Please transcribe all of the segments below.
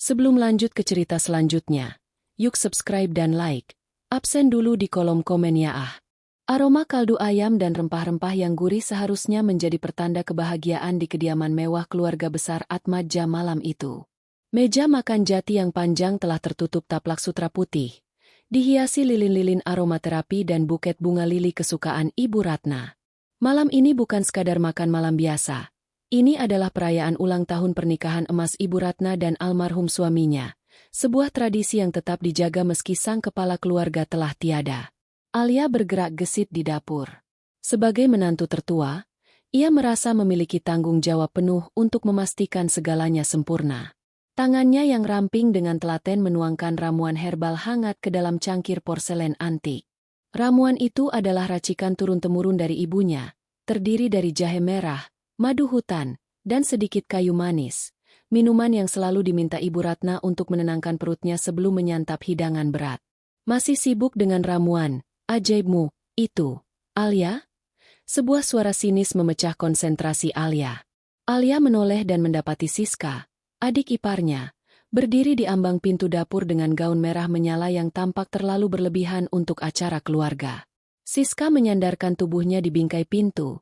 Sebelum lanjut ke cerita selanjutnya, yuk subscribe dan like. Absen dulu di kolom komen ya ah. Aroma kaldu ayam dan rempah-rempah yang gurih seharusnya menjadi pertanda kebahagiaan di kediaman mewah keluarga besar Atmaja malam itu. Meja makan jati yang panjang telah tertutup taplak sutra putih, dihiasi lilin-lilin aromaterapi dan buket bunga lili kesukaan Ibu Ratna. Malam ini bukan sekadar makan malam biasa. Ini adalah perayaan ulang tahun pernikahan emas Ibu Ratna dan almarhum suaminya. Sebuah tradisi yang tetap dijaga meski sang kepala keluarga telah tiada. Alia bergerak gesit di dapur. Sebagai menantu tertua, ia merasa memiliki tanggung jawab penuh untuk memastikan segalanya sempurna. Tangannya yang ramping dengan telaten menuangkan ramuan herbal hangat ke dalam cangkir porselen antik. Ramuan itu adalah racikan turun-temurun dari ibunya, terdiri dari jahe merah, madu hutan, dan sedikit kayu manis. Minuman yang selalu diminta Ibu Ratna untuk menenangkan perutnya sebelum menyantap hidangan berat. Masih sibuk dengan ramuan ajaibmu itu, Alia? Sebuah suara sinis memecah konsentrasi Alia. Alia menoleh dan mendapati Siska, adik iparnya, berdiri di ambang pintu dapur dengan gaun merah menyala yang tampak terlalu berlebihan untuk acara keluarga. Siska menyandarkan tubuhnya di bingkai pintu.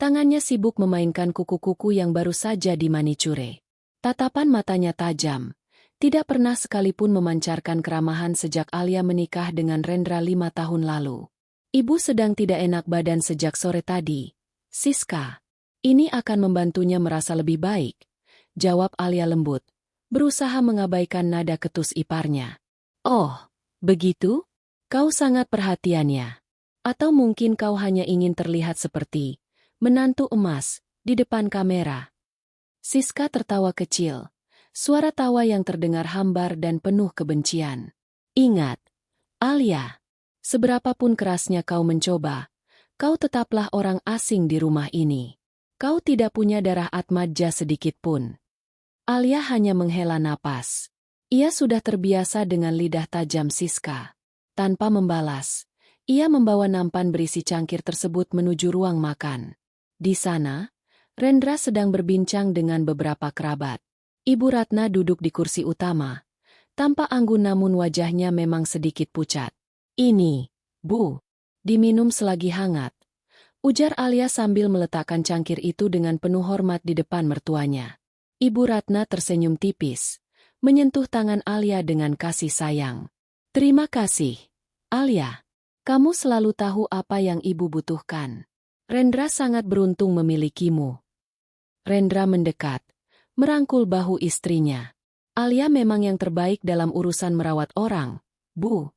Tangannya sibuk memainkan kuku-kuku yang baru saja dimanicure. Tatapan matanya tajam, tidak pernah sekalipun memancarkan keramahan sejak Alia menikah dengan Rendra 5 tahun lalu. Ibu sedang tidak enak badan sejak sore tadi. Siska, ini akan membantunya merasa lebih baik, jawab Alia lembut, berusaha mengabaikan nada ketus iparnya. Oh, begitu? Kau sangat perhatiannya. Atau mungkin kau hanya ingin terlihat seperti menantu emas di depan kamera. Siska tertawa kecil, suara tawa yang terdengar hambar dan penuh kebencian. Ingat, Alia, seberapapun kerasnya kau mencoba, kau tetaplah orang asing di rumah ini. Kau tidak punya darah Atmaja sedikit pun. Alia hanya menghela napas. Ia sudah terbiasa dengan lidah tajam Siska. Tanpa membalas, ia membawa nampan berisi cangkir tersebut menuju ruang makan. Di sana, Rendra sedang berbincang dengan beberapa kerabat. Ibu Ratna duduk di kursi utama. Tampak anggun namun wajahnya memang sedikit pucat. Ini, Bu, diminum selagi hangat, ujar Alia sambil meletakkan cangkir itu dengan penuh hormat di depan mertuanya. Ibu Ratna tersenyum tipis, menyentuh tangan Alia dengan kasih sayang. Terima kasih, Alia. Kamu selalu tahu apa yang ibu butuhkan. Rendra sangat beruntung memilikimu. Rendra mendekat, merangkul bahu istrinya. Alia memang yang terbaik dalam urusan merawat orang, Bu.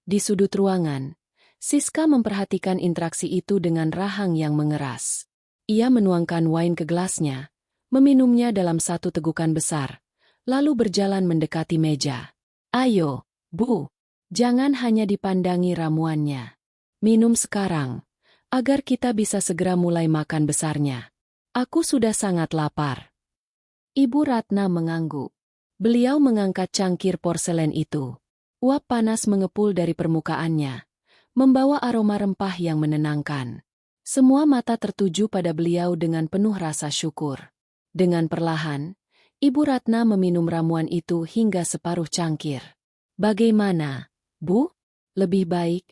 Di sudut ruangan, Siska memperhatikan interaksi itu dengan rahang yang mengeras. Ia menuangkan wine ke gelasnya, meminumnya dalam satu tegukan besar, lalu berjalan mendekati meja. Ayo, Bu, jangan hanya dipandangi ramuannya. Minum sekarang, agar kita bisa segera mulai makan besarnya. Aku sudah sangat lapar. Ibu Ratna mengangguk. Beliau mengangkat cangkir porselen itu. Uap panas mengepul dari permukaannya, membawa aroma rempah yang menenangkan. Semua mata tertuju pada beliau dengan penuh rasa syukur. Dengan perlahan, Ibu Ratna meminum ramuan itu hingga separuh cangkir. Bagaimana, Bu? Lebih baik?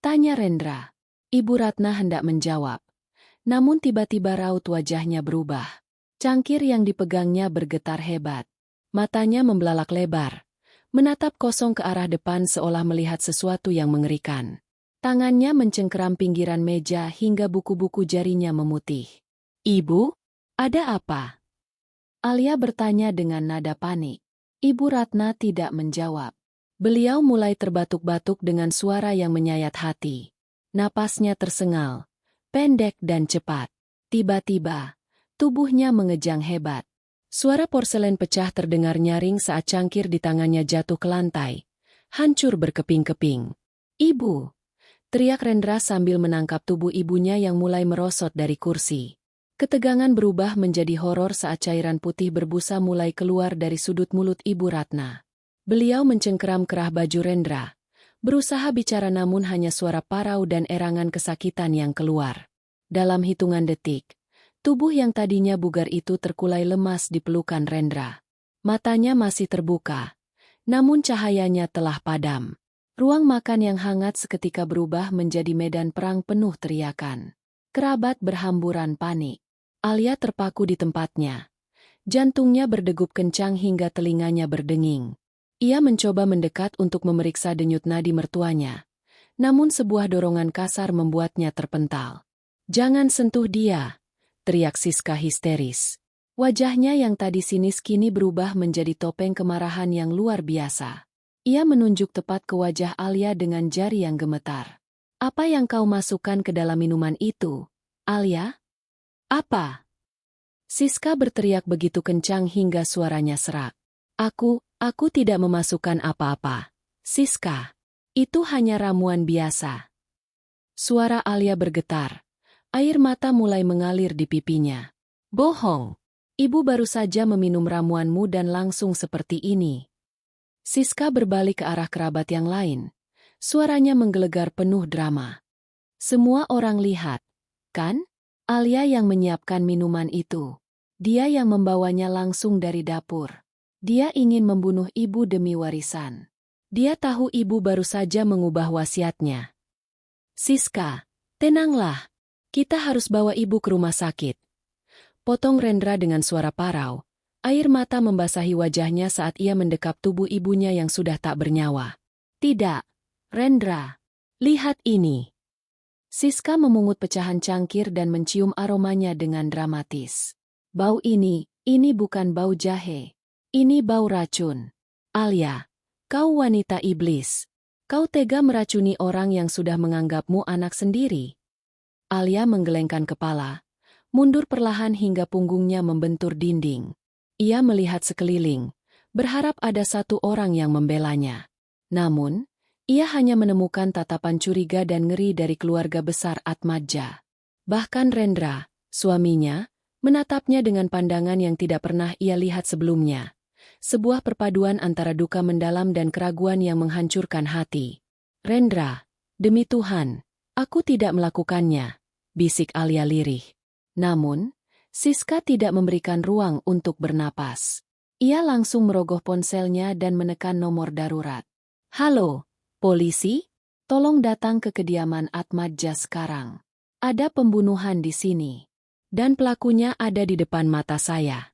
Tanya Rendra. Ibu Ratna hendak menjawab. Namun tiba-tiba raut wajahnya berubah. Cangkir yang dipegangnya bergetar hebat. Matanya membelalak lebar, menatap kosong ke arah depan seolah melihat sesuatu yang mengerikan. Tangannya mencengkeram pinggiran meja hingga buku-buku jarinya memutih. Ibu, ada apa? Alia bertanya dengan nada panik. Ibu Ratna tidak menjawab. Beliau mulai terbatuk-batuk dengan suara yang menyayat hati. Napasnya tersengal, pendek dan cepat. Tiba-tiba, tubuhnya mengejang hebat. Suara porselen pecah terdengar nyaring saat cangkir di tangannya jatuh ke lantai, hancur berkeping-keping. Ibu! Teriak Rendra sambil menangkap tubuh ibunya yang mulai merosot dari kursi. Ketegangan berubah menjadi horor saat cairan putih berbusa mulai keluar dari sudut mulut Ibu Ratna. Beliau mencengkeram kerah baju Rendra, berusaha bicara namun hanya suara parau dan erangan kesakitan yang keluar. Dalam hitungan detik, tubuh yang tadinya bugar itu terkulai lemas di pelukan Rendra. Matanya masih terbuka, namun cahayanya telah padam. Ruang makan yang hangat seketika berubah menjadi medan perang penuh teriakan. Kerabat berhamburan panik. Alia terpaku di tempatnya. Jantungnya berdegup kencang hingga telinganya berdenging. Ia mencoba mendekat untuk memeriksa denyut nadi mertuanya. Namun sebuah dorongan kasar membuatnya terpental. "Jangan sentuh dia!" teriak Siska histeris. Wajahnya yang tadi sinis kini berubah menjadi topeng kemarahan yang luar biasa. Ia menunjuk tepat ke wajah Alia dengan jari yang gemetar. "Apa yang kau masukkan ke dalam minuman itu, Alia?" "Apa?" Siska berteriak begitu kencang hingga suaranya serak. Aku tidak memasukkan apa-apa. Siska, itu hanya ramuan biasa." Suara Alia bergetar. Air mata mulai mengalir di pipinya. "Bohong. Ibu baru saja meminum ramuanmu dan langsung seperti ini." Siska berbalik ke arah kerabat yang lain. Suaranya menggelegar penuh drama. "Semua orang lihat, kan? Alia yang menyiapkan minuman itu. Dia yang membawanya langsung dari dapur. Dia ingin membunuh ibu demi warisan. Dia tahu ibu baru saja mengubah wasiatnya." "Siska, tenanglah. Kita harus bawa ibu ke rumah sakit." Potong Rendra dengan suara parau. Air mata membasahi wajahnya saat ia mendekap tubuh ibunya yang sudah tak bernyawa. "Tidak, Rendra. Lihat ini." Siska memungut pecahan cangkir dan mencium aromanya dengan dramatis. "Bau ini bukan bau jahe. Ini bau racun. Alia, kau wanita iblis. Kau tega meracuni orang yang sudah menganggapmu anak sendiri." Alia menggelengkan kepala, mundur perlahan hingga punggungnya membentur dinding. Ia melihat sekeliling, berharap ada satu orang yang membelanya. Namun, ia hanya menemukan tatapan curiga dan ngeri dari keluarga besar Atmadja. Bahkan Rendra, suaminya, menatapnya dengan pandangan yang tidak pernah ia lihat sebelumnya. Sebuah perpaduan antara duka mendalam dan keraguan yang menghancurkan hati. "Rendra, demi Tuhan, aku tidak melakukannya," bisik Alia lirih. Namun, Siska tidak memberikan ruang untuk bernapas. Ia langsung merogoh ponselnya dan menekan nomor darurat. "Halo, polisi? Tolong datang ke kediaman Atmadja sekarang. Ada pembunuhan di sini. Dan pelakunya ada di depan mata saya."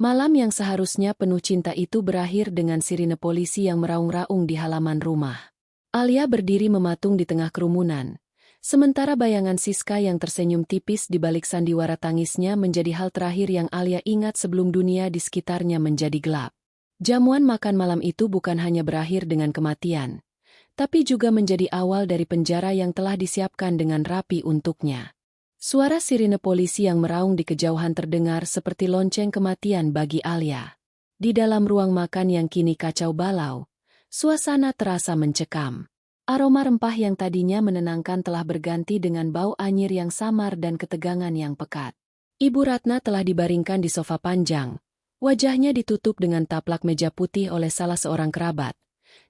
Malam yang seharusnya penuh cinta itu berakhir dengan sirine polisi yang meraung-raung di halaman rumah. Alia berdiri mematung di tengah kerumunan. Sementara bayangan Siska yang tersenyum tipis di balik sandiwara tangisnya menjadi hal terakhir yang Alia ingat sebelum dunia di sekitarnya menjadi gelap. Jamuan makan malam itu bukan hanya berakhir dengan kematian, tapi juga menjadi awal dari penjara yang telah disiapkan dengan rapi untuknya. Suara sirine polisi yang meraung di kejauhan terdengar seperti lonceng kematian bagi Alia. Di dalam ruang makan yang kini kacau balau, suasana terasa mencekam. Aroma rempah yang tadinya menenangkan telah berganti dengan bau anyir yang samar dan ketegangan yang pekat. Ibu Ratna telah dibaringkan di sofa panjang. Wajahnya ditutup dengan taplak meja putih oleh salah seorang kerabat.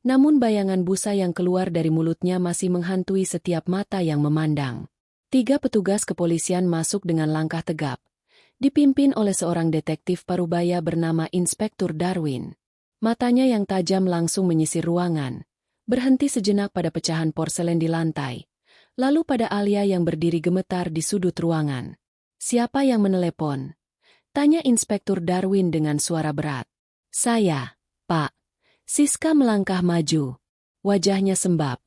Namun bayangan busa yang keluar dari mulutnya masih menghantui setiap mata yang memandang. 3 petugas kepolisian masuk dengan langkah tegap, dipimpin oleh seorang detektif parubaya bernama Inspektur Darwin. Matanya yang tajam langsung menyisir ruangan. Berhenti sejenak pada pecahan porselen di lantai, lalu pada Alia yang berdiri gemetar di sudut ruangan. "Siapa yang menelepon?" tanya Inspektur Darwin dengan suara berat. "Saya, Pak." Siska melangkah maju. Wajahnya sembab.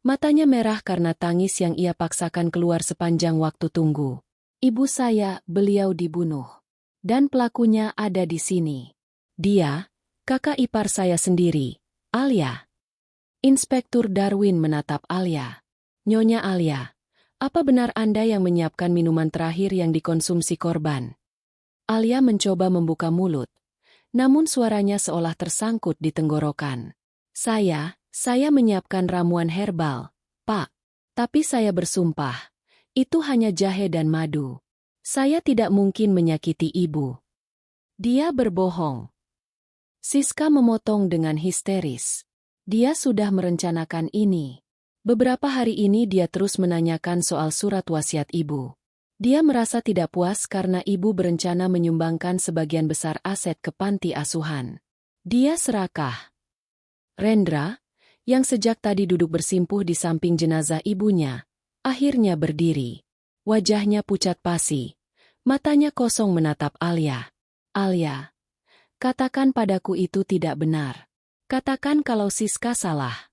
Matanya merah karena tangis yang ia paksakan keluar sepanjang waktu tunggu. "Ibu saya, beliau dibunuh. Dan pelakunya ada di sini. Dia, kakak ipar saya sendiri, Alia." Inspektur Darwin menatap Alia. "Nyonya Alia, apa benar Anda yang menyiapkan minuman terakhir yang dikonsumsi korban?" Alia mencoba membuka mulut, namun suaranya seolah tersangkut di tenggorokan. Saya menyiapkan ramuan herbal, Pak. Tapi saya bersumpah, itu hanya jahe dan madu. Saya tidak mungkin menyakiti ibu." "Dia berbohong." Siska memotong dengan histeris. Dia sudah merencanakan ini. Beberapa hari ini dia terus menanyakan soal surat wasiat ibu. Dia merasa tidak puas karena ibu berencana menyumbangkan sebagian besar aset ke panti asuhan. Dia serakah. Rendra, yang sejak tadi duduk bersimpuh di samping jenazah ibunya, akhirnya berdiri. Wajahnya pucat pasi. Matanya kosong menatap Alia. Alia, katakan padaku itu tidak benar. Katakan kalau Siska salah.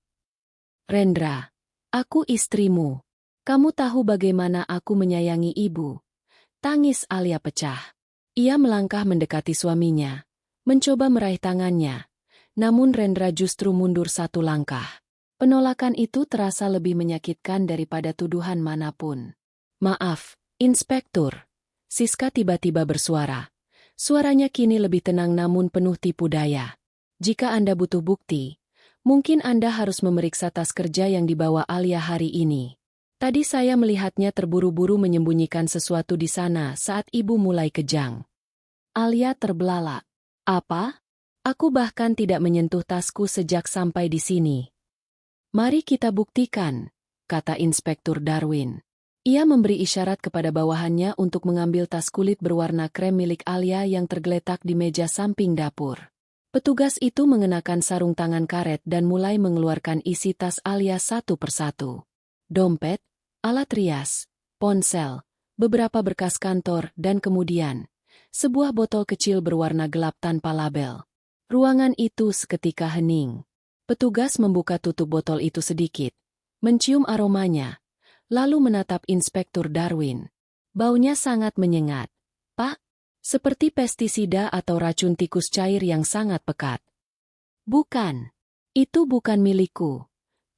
Rendra, aku istrimu. Kamu tahu bagaimana aku menyayangi ibu. Tangis Alia pecah. Ia melangkah mendekati suaminya, mencoba meraih tangannya. Namun Rendra justru mundur satu langkah. Penolakan itu terasa lebih menyakitkan daripada tuduhan manapun. Maaf, Inspektur. Siska tiba-tiba bersuara. Suaranya kini lebih tenang namun penuh tipu daya. Jika Anda butuh bukti, mungkin Anda harus memeriksa tas kerja yang dibawa Alia hari ini. Tadi saya melihatnya terburu-buru menyembunyikan sesuatu di sana saat ibu mulai kejang. Alia terbelalak. Apa? Aku bahkan tidak menyentuh tasku sejak sampai di sini. Mari kita buktikan, kata Inspektur Darwin. Ia memberi isyarat kepada bawahannya untuk mengambil tas kulit berwarna krem milik Alia yang tergeletak di meja samping dapur. Petugas itu mengenakan sarung tangan karet dan mulai mengeluarkan isi tas Alia satu persatu. Dompet, alat rias, ponsel, beberapa berkas kantor, dan kemudian sebuah botol kecil berwarna gelap tanpa label. Ruangan itu seketika hening. Petugas membuka tutup botol itu sedikit, mencium aromanya, lalu menatap Inspektur Darwin. Baunya sangat menyengat. Pak, seperti pestisida atau racun tikus cair yang sangat pekat. Bukan. Itu bukan milikku,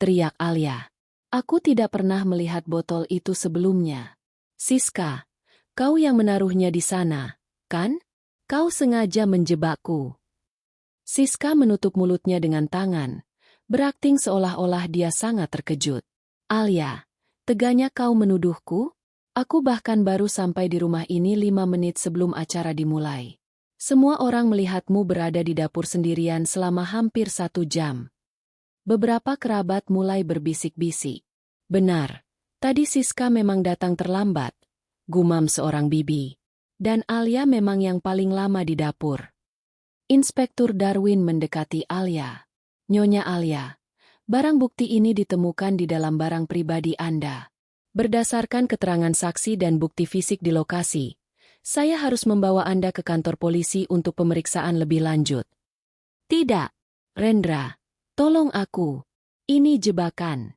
teriak Alia. Aku tidak pernah melihat botol itu sebelumnya. Siska, kau yang menaruhnya di sana, kan? Kau sengaja menjebakku. Siska menutup mulutnya dengan tangan, berakting seolah-olah dia sangat terkejut. Alia, teganya kau menuduhku? Aku bahkan baru sampai di rumah ini 5 menit sebelum acara dimulai. Semua orang melihatmu berada di dapur sendirian selama hampir 1 jam. Beberapa kerabat mulai berbisik-bisik. Benar, tadi Siska memang datang terlambat, gumam seorang bibi. Dan Alia memang yang paling lama di dapur. Inspektur Darwin mendekati Alia. Nyonya Alia, barang bukti ini ditemukan di dalam barang pribadi Anda. Berdasarkan keterangan saksi dan bukti fisik di lokasi, saya harus membawa Anda ke kantor polisi untuk pemeriksaan lebih lanjut. Tidak, Rendra. Tolong aku. Ini jebakan.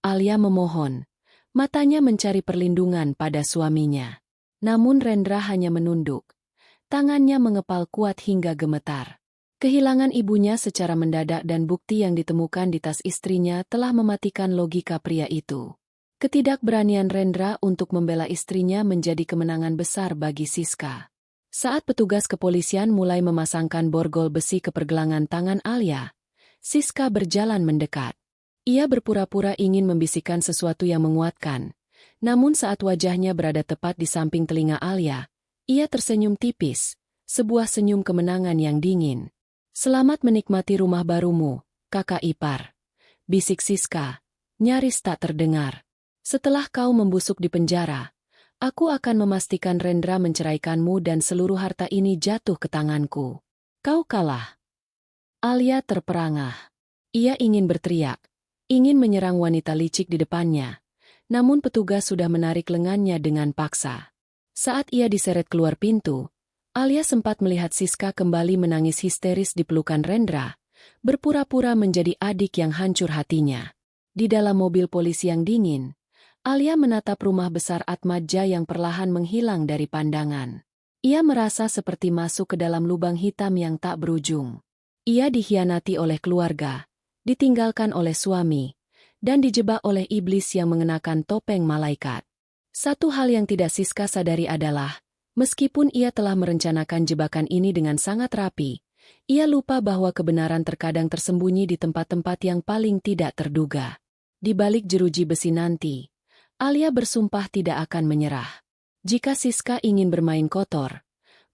Alia memohon. Matanya mencari perlindungan pada suaminya. Namun Rendra hanya menunduk. Tangannya mengepal kuat hingga gemetar. Kehilangan ibunya secara mendadak dan bukti yang ditemukan di tas istrinya telah mematikan logika pria itu. Ketidakberanian Rendra untuk membela istrinya menjadi kemenangan besar bagi Siska. Saat petugas kepolisian mulai memasangkan borgol besi ke pergelangan tangan Alia, Siska berjalan mendekat. Ia berpura-pura ingin membisikkan sesuatu yang menguatkan. Namun saat wajahnya berada tepat di samping telinga Alia, ia tersenyum tipis, sebuah senyum kemenangan yang dingin. Selamat menikmati rumah barumu, kakak ipar. Bisik Siska, nyaris tak terdengar. Setelah kau membusuk di penjara, aku akan memastikan Rendra menceraikanmu dan seluruh harta ini jatuh ke tanganku. Kau kalah. Alia terperangah. Ia ingin berteriak, ingin menyerang wanita licik di depannya. Namun petugas sudah menarik lengannya dengan paksa. Saat ia diseret keluar pintu, Alia sempat melihat Siska kembali menangis histeris di pelukan Rendra, berpura-pura menjadi adik yang hancur hatinya. Di dalam mobil polisi yang dingin, Alia menatap rumah besar Atmaja yang perlahan menghilang dari pandangan. Ia merasa seperti masuk ke dalam lubang hitam yang tak berujung. Ia dikhianati oleh keluarga, ditinggalkan oleh suami, dan dijebak oleh iblis yang mengenakan topeng malaikat. Satu hal yang tidak Siska sadari adalah, meskipun ia telah merencanakan jebakan ini dengan sangat rapi, ia lupa bahwa kebenaran terkadang tersembunyi di tempat-tempat yang paling tidak terduga. Di balik jeruji besi nanti, Alia bersumpah tidak akan menyerah. Jika Siska ingin bermain kotor,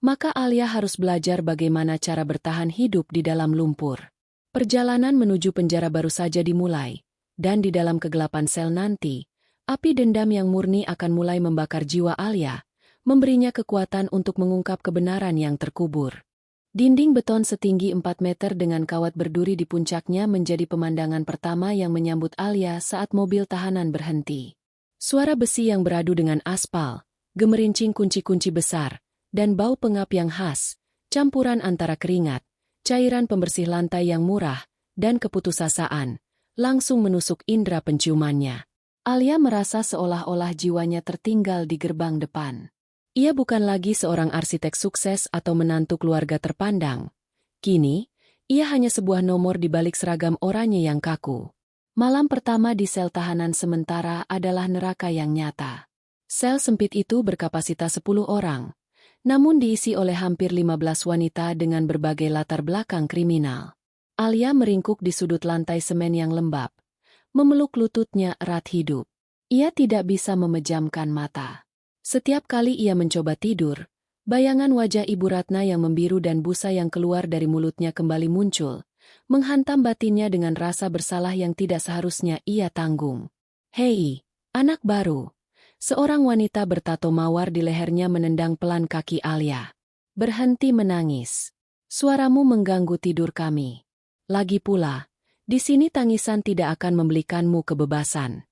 maka Alia harus belajar bagaimana cara bertahan hidup di dalam lumpur. Perjalanan menuju penjara baru saja dimulai, dan di dalam kegelapan sel nanti, Api dendam yang murni akan mulai membakar jiwa Alia, memberinya kekuatan untuk mengungkap kebenaran yang terkubur. Dinding beton setinggi 4 meter dengan kawat berduri di puncaknya menjadi pemandangan pertama yang menyambut Alia saat mobil tahanan berhenti. Suara besi yang beradu dengan aspal, gemerincing kunci-kunci besar, dan bau pengap yang khas, campuran antara keringat, cairan pembersih lantai yang murah, dan keputusasaan, langsung menusuk indera penciumannya. Alia merasa seolah-olah jiwanya tertinggal di gerbang depan. Ia bukan lagi seorang arsitek sukses atau menantu keluarga terpandang. Kini, ia hanya sebuah nomor di balik seragam oranye yang kaku. Malam pertama di sel tahanan sementara adalah neraka yang nyata. Sel sempit itu berkapasitas 10 orang, namun diisi oleh hampir 15 wanita dengan berbagai latar belakang kriminal. Alia meringkuk di sudut lantai semen yang lembab, memeluk lututnya erat hidup. Ia tidak bisa memejamkan mata. Setiap kali ia mencoba tidur, bayangan wajah Ibu Ratna yang membiru dan busa yang keluar dari mulutnya kembali muncul, menghantam batinnya dengan rasa bersalah yang tidak seharusnya ia tanggung. "Hei, anak baru." Seorang wanita bertato mawar di lehernya menendang pelan kaki Alia. "Berhenti menangis. Suaramu mengganggu tidur kami. Lagi pula, di sini tangisan tidak akan membelikanmu kebebasan."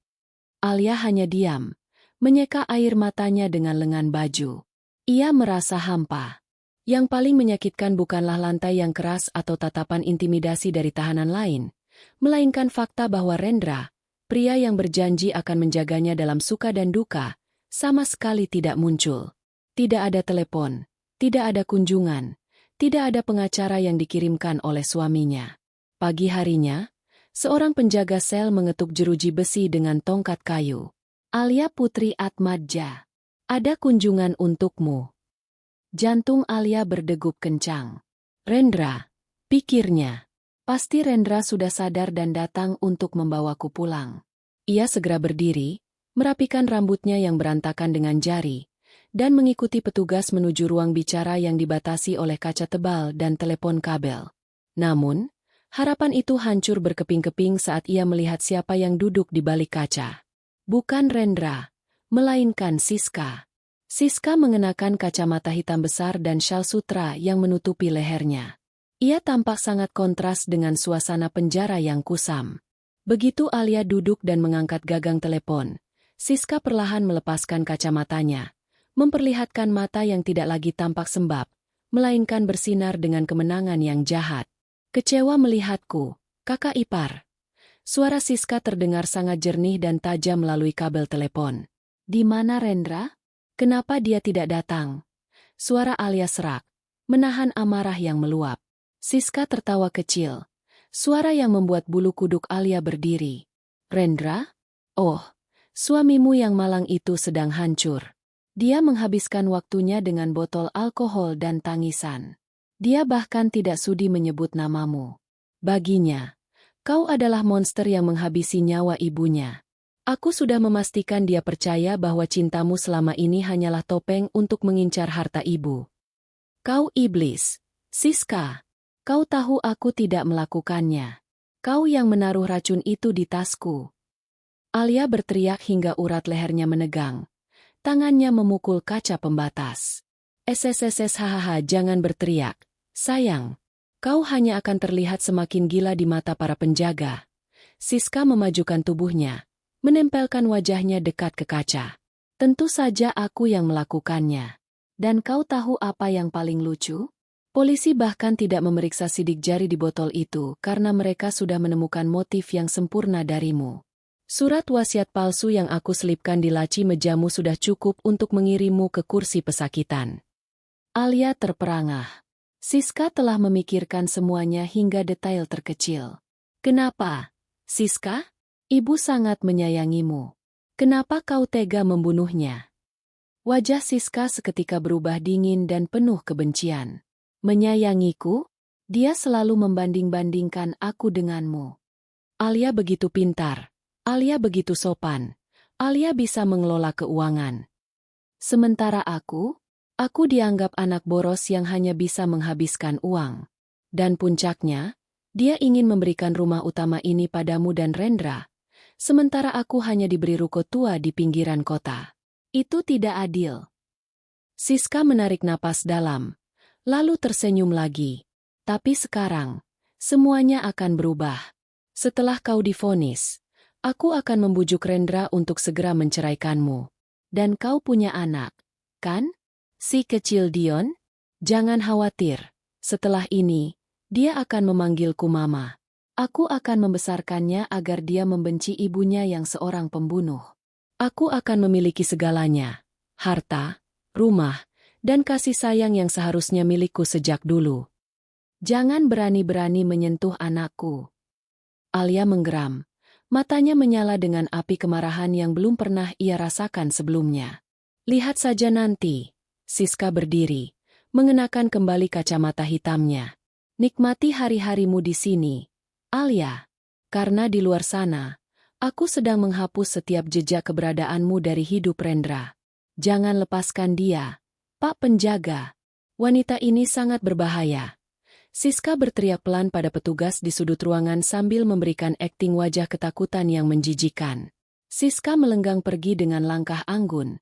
Alia hanya diam, menyeka air matanya dengan lengan baju. Ia merasa hampa. Yang paling menyakitkan bukanlah lantai yang keras atau tatapan intimidasi dari tahanan lain, melainkan fakta bahwa Rendra, pria yang berjanji akan menjaganya dalam suka dan duka, sama sekali tidak muncul. Tidak ada telepon, tidak ada kunjungan, tidak ada pengacara yang dikirimkan oleh suaminya. Pagi harinya, seorang penjaga sel mengetuk jeruji besi dengan tongkat kayu. "Alia Putri Atmadja, ada kunjungan untukmu." Jantung Alia berdegup kencang. "Rendra," pikirnya. "Pasti Rendra sudah sadar dan datang untuk membawaku pulang." Ia segera berdiri, merapikan rambutnya yang berantakan dengan jari, dan mengikuti petugas menuju ruang bicara yang dibatasi oleh kaca tebal dan telepon kabel. Namun, harapan itu hancur berkeping-keping saat ia melihat siapa yang duduk di balik kaca. Bukan Rendra, melainkan Siska. Siska mengenakan kacamata hitam besar dan syal sutra yang menutupi lehernya. Ia tampak sangat kontras dengan suasana penjara yang kusam. Begitu Alia duduk dan mengangkat gagang telepon, Siska perlahan melepaskan kacamatanya, memperlihatkan mata yang tidak lagi tampak sembab, melainkan bersinar dengan kemenangan yang jahat. "Kecewa melihatku, kakak ipar." Suara Siska terdengar sangat jernih dan tajam melalui kabel telepon. "Di mana Rendra? Kenapa dia tidak datang?" Suara Alia serak, menahan amarah yang meluap. Siska tertawa kecil, suara yang membuat bulu kuduk Alia berdiri. "Rendra? Oh, suamimu yang malang itu sedang hancur. Dia menghabiskan waktunya dengan botol alkohol dan tangisan. Dia bahkan tidak sudi menyebut namamu. Baginya, kau adalah monster yang menghabisi nyawa ibunya. Aku sudah memastikan dia percaya bahwa cintamu selama ini hanyalah topeng untuk mengincar harta ibu. Kau iblis, Siska. Kau tahu aku tidak melakukannya. Kau yang menaruh racun itu di tasku." Alia berteriak hingga urat lehernya menegang. Tangannya memukul kaca pembatas. "SSSS hahaha, jangan berteriak. Sayang, kau hanya akan terlihat semakin gila di mata para penjaga." Siska memajukan tubuhnya, menempelkan wajahnya dekat ke kaca. "Tentu saja aku yang melakukannya. Dan kau tahu apa yang paling lucu? Polisi bahkan tidak memeriksa sidik jari di botol itu karena mereka sudah menemukan motif yang sempurna darimu. Surat wasiat palsu yang aku selipkan di laci mejamu sudah cukup untuk mengirimmu ke kursi pesakitan." Alia terperangah. Siska telah memikirkan semuanya hingga detail terkecil. "Kenapa, Siska? Ibu sangat menyayangimu. Kenapa kau tega membunuhnya?" Wajah Siska seketika berubah dingin dan penuh kebencian. "Menyayangiku? Dia selalu membanding-bandingkan aku denganmu. Alia begitu pintar. Alia begitu sopan. Alia bisa mengelola keuangan. Sementara aku dianggap anak boros yang hanya bisa menghabiskan uang. Dan puncaknya, dia ingin memberikan rumah utama ini padamu dan Rendra, sementara aku hanya diberi ruko tua di pinggiran kota. Itu tidak adil. Siska menarik napas dalam, lalu tersenyum lagi. Tapi sekarang, semuanya akan berubah. Setelah kau divonis, aku akan membujuk Rendra untuk segera menceraikanmu. Dan kau punya anak, kan? Si kecil Dion? Jangan khawatir, setelah ini, dia akan memanggilku Mama. Aku akan membesarkannya agar dia membenci ibunya yang seorang pembunuh. Aku akan memiliki segalanya, harta, rumah, dan kasih sayang yang seharusnya milikku sejak dulu. Jangan berani-berani menyentuh anakku. Alia menggeram. Matanya menyala dengan api kemarahan yang belum pernah ia rasakan sebelumnya. Lihat saja nanti. Siska berdiri, mengenakan kembali kacamata hitamnya. Nikmati hari-harimu di sini, Alia. Karena di luar sana, aku sedang menghapus setiap jejak keberadaanmu dari hidup Rendra. Jangan lepaskan dia, Pak Penjaga. Wanita ini sangat berbahaya. Siska berteriak pelan pada petugas di sudut ruangan sambil memberikan akting wajah ketakutan yang menjijikan. Siska melenggang pergi dengan langkah anggun,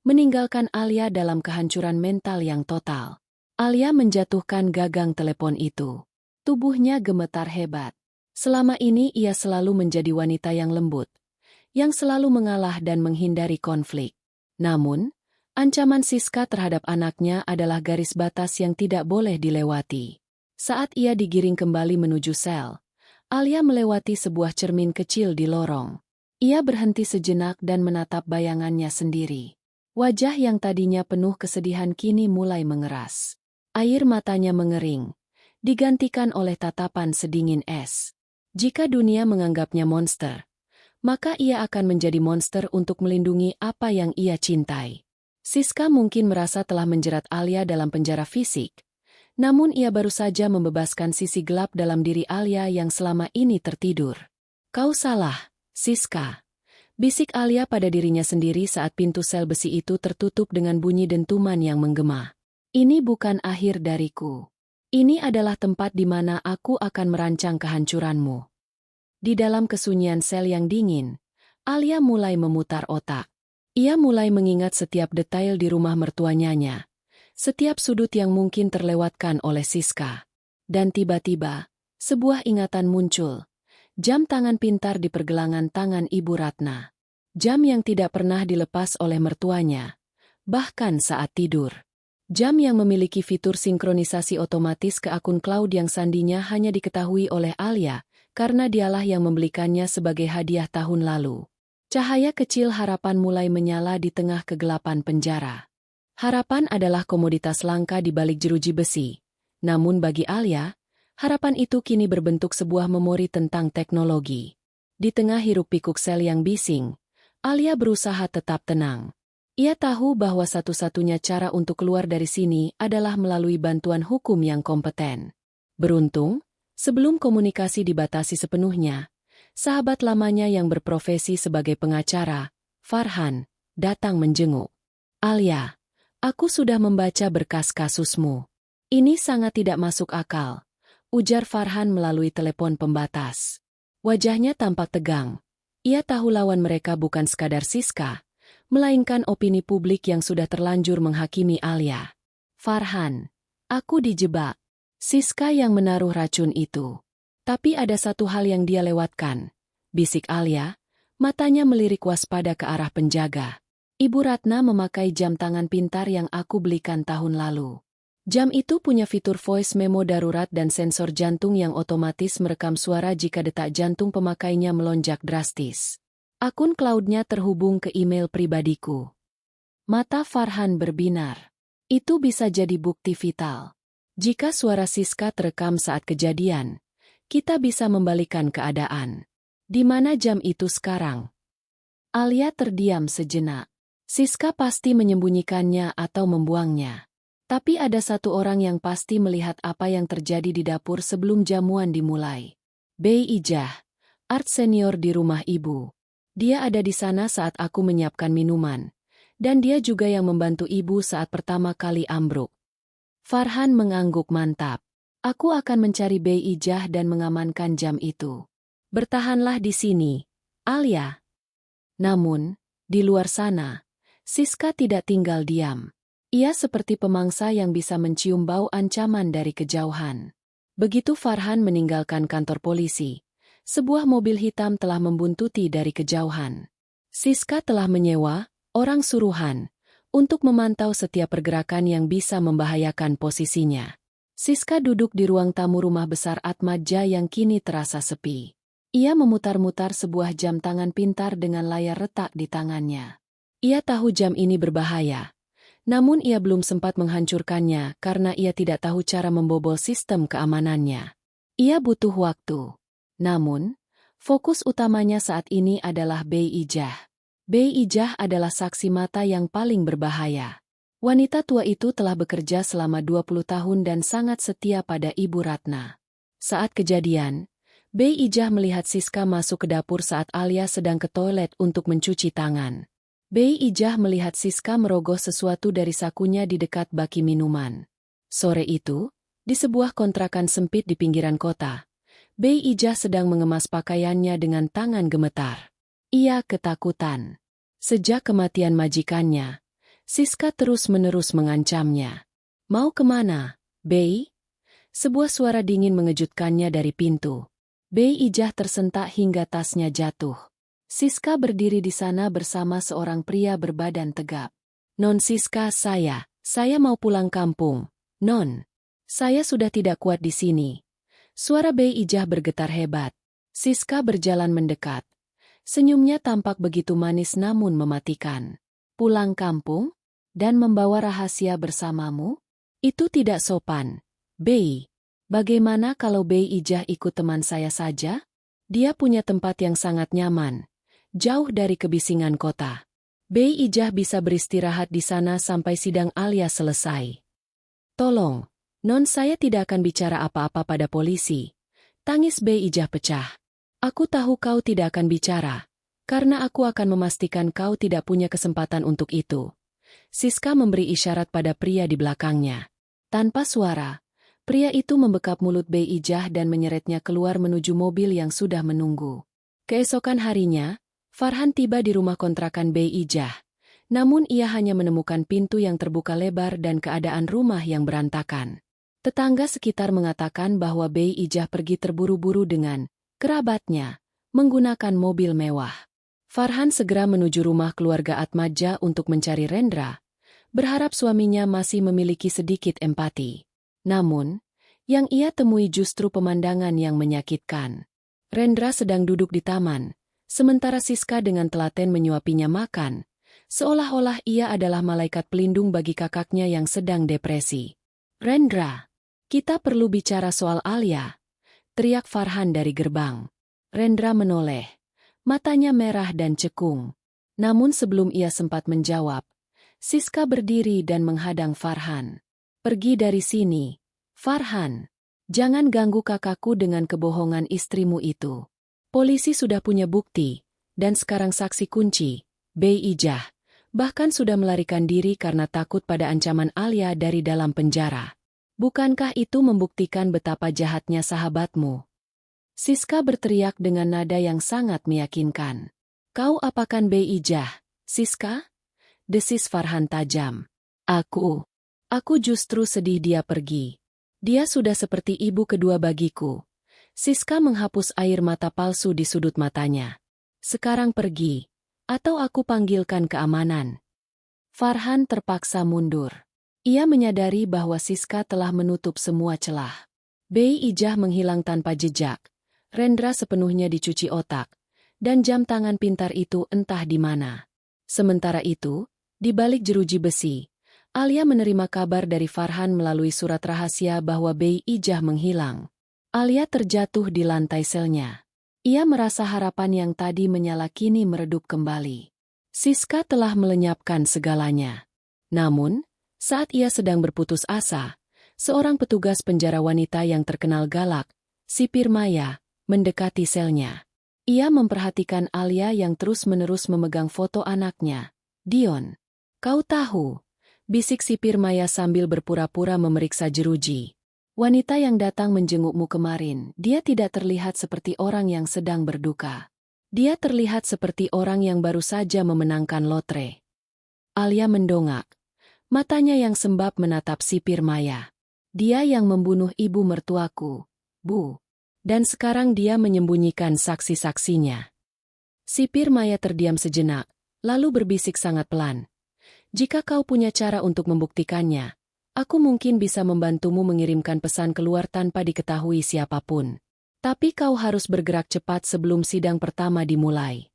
meninggalkan Alia dalam kehancuran mental yang total. Alia menjatuhkan gagang telepon itu. Tubuhnya gemetar hebat. Selama ini ia selalu menjadi wanita yang lembut, yang selalu mengalah dan menghindari konflik. Namun, ancaman Siska terhadap anaknya adalah garis batas yang tidak boleh dilewati. Saat ia digiring kembali menuju sel, Alia melewati sebuah cermin kecil di lorong. Ia berhenti sejenak dan menatap bayangannya sendiri. Wajah yang tadinya penuh kesedihan kini mulai mengeras. Air matanya mengering, digantikan oleh tatapan sedingin es. Jika dunia menganggapnya monster, maka ia akan menjadi monster untuk melindungi apa yang ia cintai. Siska mungkin merasa telah menjerat Alia dalam penjara fisik, namun ia baru saja membebaskan sisi gelap dalam diri Alia yang selama ini tertidur. Kau salah, Siska. Bisik Alia pada dirinya sendiri saat pintu sel besi itu tertutup dengan bunyi dentuman yang menggema. Ini bukan akhir dariku. Ini adalah tempat di mana aku akan merancang kehancuranmu. Di dalam kesunyian sel yang dingin, Alia mulai memutar otak. Ia mulai mengingat setiap detail di rumah mertuanya. Setiap sudut yang mungkin terlewatkan oleh Siska. Dan tiba-tiba, sebuah ingatan muncul. Jam tangan pintar di pergelangan tangan Ibu Ratna. Jam yang tidak pernah dilepas oleh mertuanya, bahkan saat tidur. Jam yang memiliki fitur sinkronisasi otomatis ke akun cloud yang sandinya hanya diketahui oleh Alia, karena dialah yang membelikannya sebagai hadiah tahun lalu. Cahaya kecil harapan mulai menyala di tengah kegelapan penjara. Harapan adalah komoditas langka di balik jeruji besi. Namun bagi Alia, harapan itu kini berbentuk sebuah memori tentang teknologi. Di tengah hiruk-pikuk sel yang bising, Alia berusaha tetap tenang. Ia tahu bahwa satu-satunya cara untuk keluar dari sini adalah melalui bantuan hukum yang kompeten. Beruntung, sebelum komunikasi dibatasi sepenuhnya, sahabat lamanya yang berprofesi sebagai pengacara, Farhan, datang menjenguk. Alia, aku sudah membaca berkas kasusmu. Ini sangat tidak masuk akal, ujar Farhan melalui telepon pembatas. Wajahnya tampak tegang. Ia tahu lawan mereka bukan sekadar Siska, melainkan opini publik yang sudah terlanjur menghakimi Alia. Farhan, aku dijebak. Siska yang menaruh racun itu. Tapi ada satu hal yang dia lewatkan, bisik Alia, matanya melirik waspada ke arah penjaga. Ibu Ratna memakai jam tangan pintar yang aku belikan tahun lalu. Jam itu punya fitur voice memo darurat dan sensor jantung yang otomatis merekam suara jika detak jantung pemakainya melonjak drastis. Akun cloud-nya terhubung ke email pribadiku. Mata Farhan berbinar. Itu bisa jadi bukti vital. Jika suara Siska terekam saat kejadian, kita bisa membalikan keadaan. Di mana jam itu sekarang? Alia terdiam sejenak. Siska pasti menyembunyikannya atau membuangnya. Tapi ada satu orang yang pasti melihat apa yang terjadi di dapur sebelum jamuan dimulai. Bei Ijah, art senior di rumah ibu. Dia ada di sana saat aku menyiapkan minuman. Dan dia juga yang membantu ibu saat pertama kali ambruk. Farhan mengangguk mantap. Aku akan mencari Bei Ijah dan mengamankan jam itu. Bertahanlah di sini, Alia. Namun, di luar sana, Siska tidak tinggal diam. Ia seperti pemangsa yang bisa mencium bau ancaman dari kejauhan. Begitu Farhan meninggalkan kantor polisi, sebuah mobil hitam telah membuntuti dari kejauhan. Siska telah menyewa orang suruhan untuk memantau setiap pergerakan yang bisa membahayakan posisinya. Siska duduk di ruang tamu rumah besar Atmaja yang kini terasa sepi. Ia memutar-mutar sebuah jam tangan pintar dengan layar retak di tangannya. Ia tahu jam ini berbahaya, namun ia belum sempat menghancurkannya karena ia tidak tahu cara membobol sistem keamanannya. Ia butuh waktu. Namun, fokus utamanya saat ini adalah Bei Ijah. Bei Ijah adalah saksi mata yang paling berbahaya. Wanita tua itu telah bekerja selama 20 tahun dan sangat setia pada Ibu Ratna. Saat kejadian, Bei Ijah melihat Siska masuk ke dapur saat Alia sedang ke toilet untuk mencuci tangan. Bei Ijah melihat Siska merogoh sesuatu dari sakunya di dekat baki minuman. Sore itu, di sebuah kontrakan sempit di pinggiran kota, Bei Ijah sedang mengemas pakaiannya dengan tangan gemetar. Ia ketakutan. Sejak kematian majikannya, Siska terus-menerus mengancamnya. Mau kemana, Bei? Sebuah suara dingin mengejutkannya dari pintu. Bei Ijah tersentak hingga tasnya jatuh. Siska berdiri di sana bersama seorang pria berbadan tegap. Non Siska, saya mau pulang kampung. Non, saya sudah tidak kuat di sini. Suara Bei Ijah bergetar hebat. Siska berjalan mendekat. Senyumnya tampak begitu manis namun mematikan. Pulang kampung? Dan membawa rahasia bersamamu? Itu tidak sopan. Bei, bagaimana kalau Bei Ijah ikut teman saya saja? Dia punya tempat yang sangat nyaman, jauh dari kebisingan kota. Bei Ijah bisa beristirahat di sana sampai sidang Alia selesai. Tolong, non, saya tidak akan bicara apa-apa pada polisi. Tangis Bei Ijah pecah. Aku tahu kau tidak akan bicara, karena aku akan memastikan kau tidak punya kesempatan untuk itu. Siska memberi isyarat pada pria di belakangnya. Tanpa suara, pria itu membekap mulut Bei Ijah dan menyeretnya keluar menuju mobil yang sudah menunggu. Keesokan harinya, Farhan tiba di rumah kontrakan Bei Ijah. Namun ia hanya menemukan pintu yang terbuka lebar dan keadaan rumah yang berantakan. Tetangga sekitar mengatakan bahwa Bei Ijah pergi terburu-buru dengan kerabatnya, menggunakan mobil mewah. Farhan segera menuju rumah keluarga Atmaja untuk mencari Rendra, berharap suaminya masih memiliki sedikit empati. Namun, yang ia temui justru pemandangan yang menyakitkan. Rendra sedang duduk di taman, sementara Siska dengan telaten menyuapinya makan, seolah-olah ia adalah malaikat pelindung bagi kakaknya yang sedang depresi. Rendra, kita perlu bicara soal Alia, teriak Farhan dari gerbang. Rendra menoleh, matanya merah dan cekung. Namun sebelum ia sempat menjawab, Siska berdiri dan menghadang Farhan. Pergi dari sini, Farhan. Jangan ganggu kakakku dengan kebohongan istrimu itu. Polisi sudah punya bukti, dan sekarang saksi kunci, Bei Ijah, bahkan sudah melarikan diri karena takut pada ancaman Alia dari dalam penjara. Bukankah itu membuktikan betapa jahatnya sahabatmu? Siska berteriak dengan nada yang sangat meyakinkan. Kau apakan Bei Ijah, Siska? Desis Farhan tajam. Aku justru sedih dia pergi. Dia sudah seperti ibu kedua bagiku. Siska menghapus air mata palsu di sudut matanya. Sekarang pergi, atau aku panggilkan keamanan. Farhan terpaksa mundur. Ia menyadari bahwa Siska telah menutup semua celah. Bei Ijah menghilang tanpa jejak. Rendra sepenuhnya dicuci otak, dan jam tangan pintar itu entah di mana. Sementara itu, di balik jeruji besi, Alia menerima kabar dari Farhan melalui surat rahasia bahwa Bei Ijah menghilang. Alia terjatuh di lantai selnya. Ia merasa harapan yang tadi menyala kini meredup kembali. Siska telah melenyapkan segalanya. Namun, saat ia sedang berputus asa, seorang petugas penjara wanita yang terkenal galak, Sipir Maya, mendekati selnya. Ia memperhatikan Alia yang terus-menerus memegang foto anaknya. Dion, kau tahu, bisik Sipir Maya sambil berpura-pura memeriksa jeruji. Wanita yang datang menjengukmu kemarin, dia tidak terlihat seperti orang yang sedang berduka. Dia terlihat seperti orang yang baru saja memenangkan lotre. Alia mendongak. Matanya yang sembab menatap sipir Maya. Dia yang membunuh ibu mertuaku, Bu. Dan sekarang dia menyembunyikan saksi-saksinya. Sipir Maya terdiam sejenak, lalu berbisik sangat pelan. Jika kau punya cara untuk membuktikannya, aku mungkin bisa membantumu mengirimkan pesan keluar tanpa diketahui siapapun. Tapi kau harus bergerak cepat sebelum sidang pertama dimulai.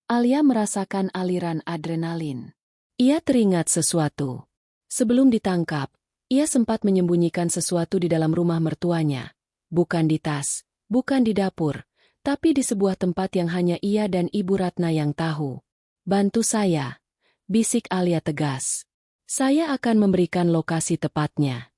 Alia merasakan aliran adrenalin. Ia teringat sesuatu. Sebelum ditangkap, ia sempat menyembunyikan sesuatu di dalam rumah mertuanya. Bukan di tas, bukan di dapur, tapi di sebuah tempat yang hanya ia dan Ibu Ratna yang tahu. Bantu saya, bisik Alia tegas. Saya akan memberikan lokasi tepatnya.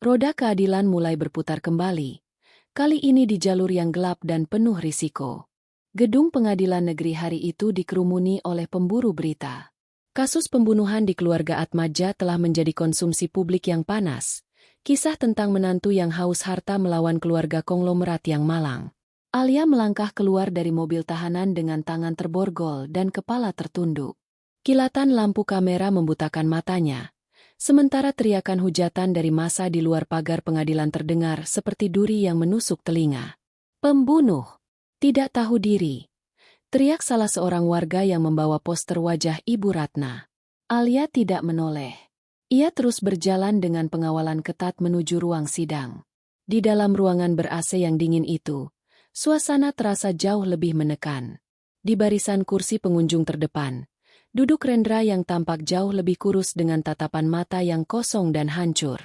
Roda keadilan mulai berputar kembali. Kali ini di jalur yang gelap dan penuh risiko. Gedung pengadilan negeri hari itu dikerumuni oleh pemburu berita. Kasus pembunuhan di keluarga Atmaja telah menjadi konsumsi publik yang panas. Kisah tentang menantu yang haus harta melawan keluarga konglomerat yang malang. Alia melangkah keluar dari mobil tahanan dengan tangan terborgol dan kepala tertunduk. Kilatan lampu kamera membutakan matanya. Sementara teriakan hujatan dari massa di luar pagar pengadilan terdengar seperti duri yang menusuk telinga. Pembunuh! Tidak tahu diri. Teriak salah seorang warga yang membawa poster wajah Ibu Ratna. Alia tidak menoleh. Ia terus berjalan dengan pengawalan ketat menuju ruang sidang. Di dalam ruangan ber-AC yang dingin itu, suasana terasa jauh lebih menekan. Di barisan kursi pengunjung terdepan, duduk Rendra yang tampak jauh lebih kurus dengan tatapan mata yang kosong dan hancur.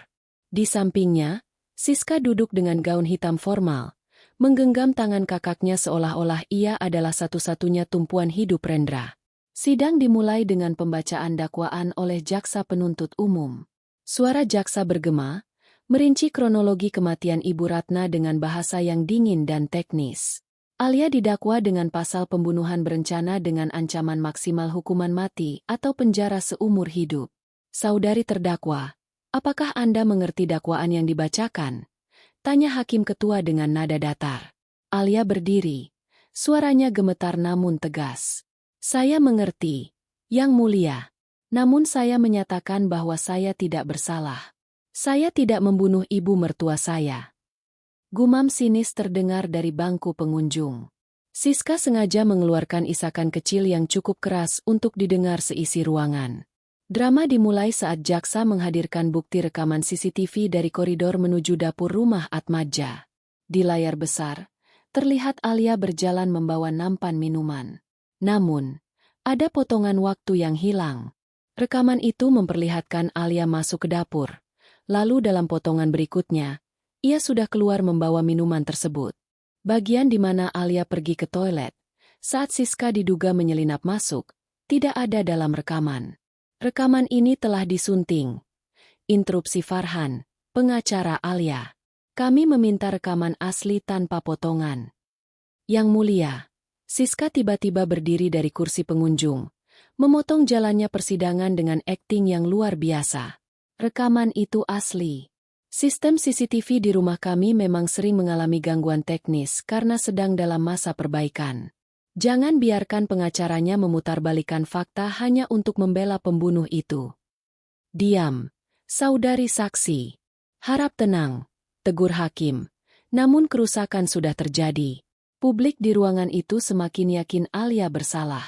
Di sampingnya, Siska duduk dengan gaun hitam formal, menggenggam tangan kakaknya seolah-olah ia adalah satu-satunya tumpuan hidup Rendra. Sidang dimulai dengan pembacaan dakwaan oleh jaksa penuntut umum. Suara jaksa bergema, merinci kronologi kematian Ibu Ratna dengan bahasa yang dingin dan teknis. Alia didakwa dengan pasal pembunuhan berencana dengan ancaman maksimal hukuman mati atau penjara seumur hidup. Saudari terdakwa, apakah Anda mengerti dakwaan yang dibacakan? Tanya hakim ketua dengan nada datar. Alia berdiri. Suaranya gemetar namun tegas. Saya mengerti, Yang Mulia. Namun saya menyatakan bahwa saya tidak bersalah. Saya tidak membunuh ibu mertua saya. Gumam sinis terdengar dari bangku pengunjung. Siska sengaja mengeluarkan isakan kecil yang cukup keras untuk didengar seisi ruangan. Drama dimulai saat jaksa menghadirkan bukti rekaman CCTV dari koridor menuju dapur rumah Atmaja. Di layar besar, terlihat Alia berjalan membawa nampan minuman. Namun, ada potongan waktu yang hilang. Rekaman itu memperlihatkan Alia masuk ke dapur. Lalu dalam potongan berikutnya, ia sudah keluar membawa minuman tersebut. Bagian di mana Alia pergi ke toilet, saat Siska diduga menyelinap masuk, tidak ada dalam rekaman. Rekaman ini telah disunting. Interupsi Farhan, pengacara Alia. Kami meminta rekaman asli tanpa potongan. Yang Mulia, Siska tiba-tiba berdiri dari kursi pengunjung, memotong jalannya persidangan dengan akting yang luar biasa. Rekaman itu asli. Sistem CCTV di rumah kami memang sering mengalami gangguan teknis karena sedang dalam masa perbaikan. Jangan biarkan pengacaranya memutarbalikkan fakta hanya untuk membela pembunuh itu. Diam, saudari saksi. Harap tenang, tegur hakim. Namun kerusakan sudah terjadi. Publik di ruangan itu semakin yakin Alia bersalah.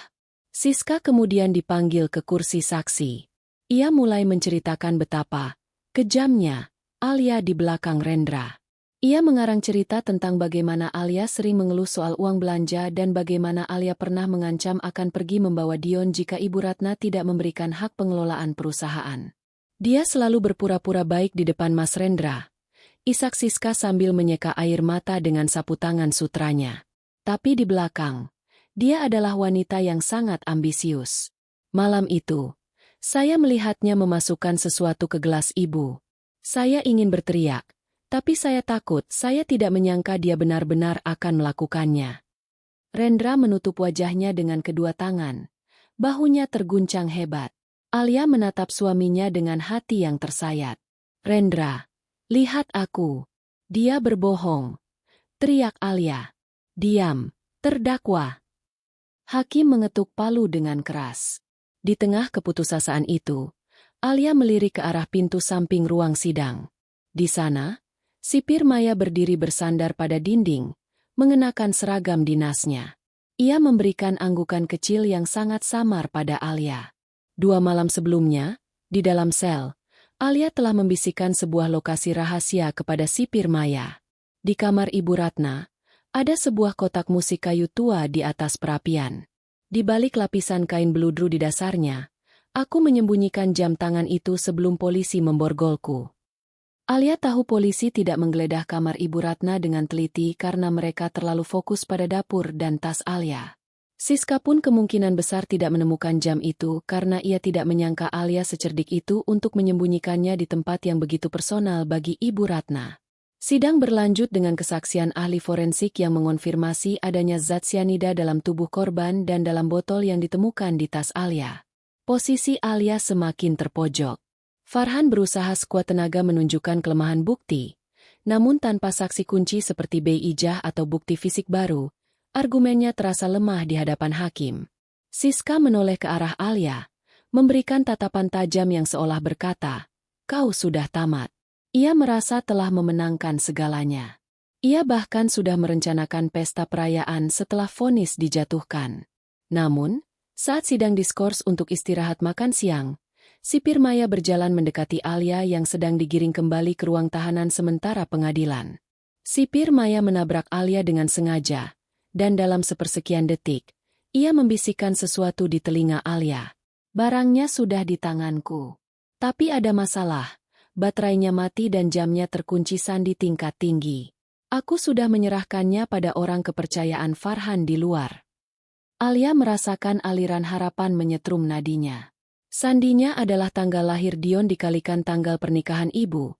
Siska kemudian dipanggil ke kursi saksi. Ia mulai menceritakan betapa kejamnya Alia di belakang Rendra. Ia mengarang cerita tentang bagaimana Alia sering mengeluh soal uang belanja dan bagaimana Alia pernah mengancam akan pergi membawa Dion jika Ibu Ratna tidak memberikan hak pengelolaan perusahaan. Dia selalu berpura-pura baik di depan Mas Rendra. Isak Siska sambil menyeka air mata dengan sapu tangan sutranya. Tapi di belakang, dia adalah wanita yang sangat ambisius. Malam itu, saya melihatnya memasukkan sesuatu ke gelas ibu. Saya ingin berteriak, tapi saya takut saya tidak menyangka dia benar-benar akan melakukannya. Rendra menutup wajahnya dengan kedua tangan. Bahunya terguncang hebat. Alia menatap suaminya dengan hati yang tersayat. Rendra, lihat aku. Dia berbohong. Teriak Alia. Diam, terdakwa. Hakim mengetuk palu dengan keras. Di tengah keputusasaan itu, Alia melirik ke arah pintu samping ruang sidang. Di sana, sipir Maya berdiri bersandar pada dinding, mengenakan seragam dinasnya. Ia memberikan anggukan kecil yang sangat samar pada Alia. 2 malam sebelumnya, di dalam sel, Alia telah membisikkan sebuah lokasi rahasia kepada sipir Maya. Di kamar Ibu Ratna, ada sebuah kotak musik kayu tua di atas perapian. Di balik lapisan kain beludru di dasarnya, aku menyembunyikan jam tangan itu sebelum polisi memborgolku. Alia tahu polisi tidak menggeledah kamar Ibu Ratna dengan teliti karena mereka terlalu fokus pada dapur dan tas Alia. Siska pun kemungkinan besar tidak menemukan jam itu karena ia tidak menyangka Alia secerdik itu untuk menyembunyikannya di tempat yang begitu personal bagi Ibu Ratna. Sidang berlanjut dengan kesaksian ahli forensik yang mengonfirmasi adanya zat sianida dalam tubuh korban dan dalam botol yang ditemukan di tas Alia. Posisi Alia semakin terpojok. Farhan berusaha sekuat tenaga menunjukkan kelemahan bukti, namun tanpa saksi kunci seperti Beijah atau bukti fisik baru, argumennya terasa lemah di hadapan hakim. Siska menoleh ke arah Alia, memberikan tatapan tajam yang seolah berkata, "Kau sudah tamat." Ia merasa telah memenangkan segalanya. Ia bahkan sudah merencanakan pesta perayaan setelah vonis dijatuhkan. Namun, saat sidang diskors untuk istirahat makan siang, sipir Maya berjalan mendekati Alia yang sedang digiring kembali ke ruang tahanan sementara pengadilan. Sipir Maya menabrak Alia dengan sengaja, dan dalam sepersekian detik, ia membisikkan sesuatu di telinga Alia. "Barangnya sudah di tanganku. Tapi ada masalah, baterainya mati dan jamnya terkunci sandi tingkat tinggi. Aku sudah menyerahkannya pada orang kepercayaan Farhan di luar." Alia merasakan aliran harapan menyetrum nadinya. Sandinya adalah tanggal lahir Dion dikalikan tanggal pernikahan ibu.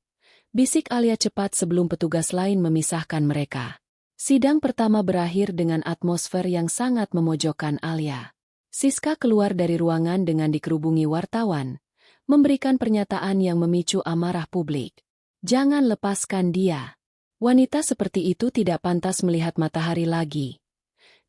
Bisik Alia cepat sebelum petugas lain memisahkan mereka. Sidang pertama berakhir dengan atmosfer yang sangat memojokkan Alia. Siska keluar dari ruangan dengan dikerubungi wartawan, memberikan pernyataan yang memicu amarah publik. "Jangan lepaskan dia. Wanita seperti itu tidak pantas melihat matahari lagi,"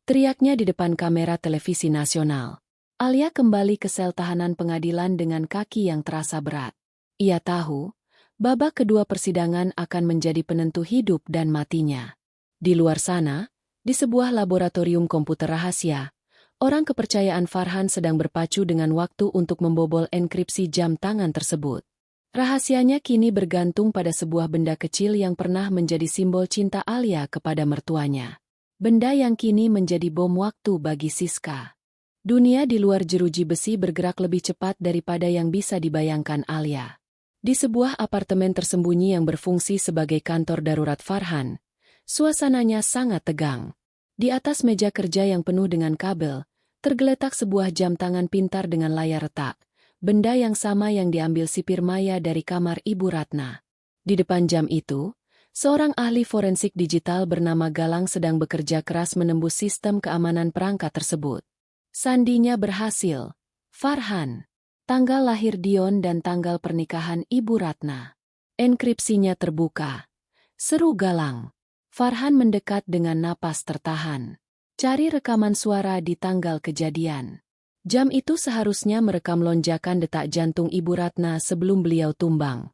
teriaknya di depan kamera televisi nasional. Alia kembali ke sel tahanan pengadilan dengan kaki yang terasa berat. Ia tahu, babak kedua persidangan akan menjadi penentu hidup dan matinya. Di luar sana, di sebuah laboratorium komputer rahasia, orang kepercayaan Farhan sedang berpacu dengan waktu untuk membobol enkripsi jam tangan tersebut. Rahasianya kini bergantung pada sebuah benda kecil yang pernah menjadi simbol cinta Alia kepada mertuanya. Benda yang kini menjadi bom waktu bagi Siska. Dunia di luar jeruji besi bergerak lebih cepat daripada yang bisa dibayangkan Alia. Di sebuah apartemen tersembunyi yang berfungsi sebagai kantor darurat Farhan, suasananya sangat tegang. Di atas meja kerja yang penuh dengan kabel, tergeletak sebuah jam tangan pintar dengan layar retak, benda yang sama yang diambil sipir Maya dari kamar Ibu Ratna. Di depan jam itu, seorang ahli forensik digital bernama Galang sedang bekerja keras menembus sistem keamanan perangkat tersebut. Sandinya berhasil. Farhan. Tanggal lahir Dion dan tanggal pernikahan Ibu Ratna. Enkripsinya terbuka. Seru Galang. Farhan mendekat dengan napas tertahan. "Cari rekaman suara di tanggal kejadian." Jam itu seharusnya merekam lonjakan detak jantung Ibu Ratna sebelum beliau tumbang.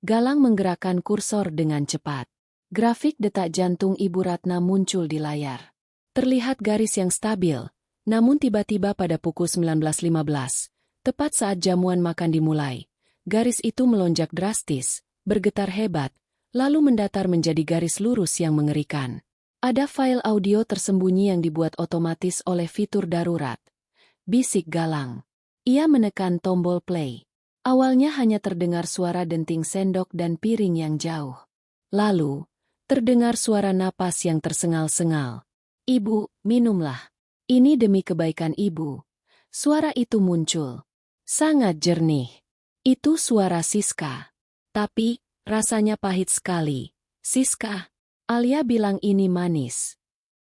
Galang menggerakkan kursor dengan cepat. Grafik detak jantung Ibu Ratna muncul di layar. Terlihat garis yang stabil, namun tiba-tiba pada pukul 19.15, tepat saat jamuan makan dimulai, garis itu melonjak drastis, bergetar hebat, lalu mendatar menjadi garis lurus yang mengerikan. Ada file audio tersembunyi yang dibuat otomatis oleh fitur darurat. Bisik Galang. Ia menekan tombol play. Awalnya hanya terdengar suara denting sendok dan piring yang jauh. Lalu, terdengar suara napas yang tersengal-sengal. "Ibu, minumlah. Ini demi kebaikan ibu." Suara itu muncul. Sangat jernih. Itu suara Siska. Tapi, rasanya pahit sekali. "Siska." Alia bilang ini manis.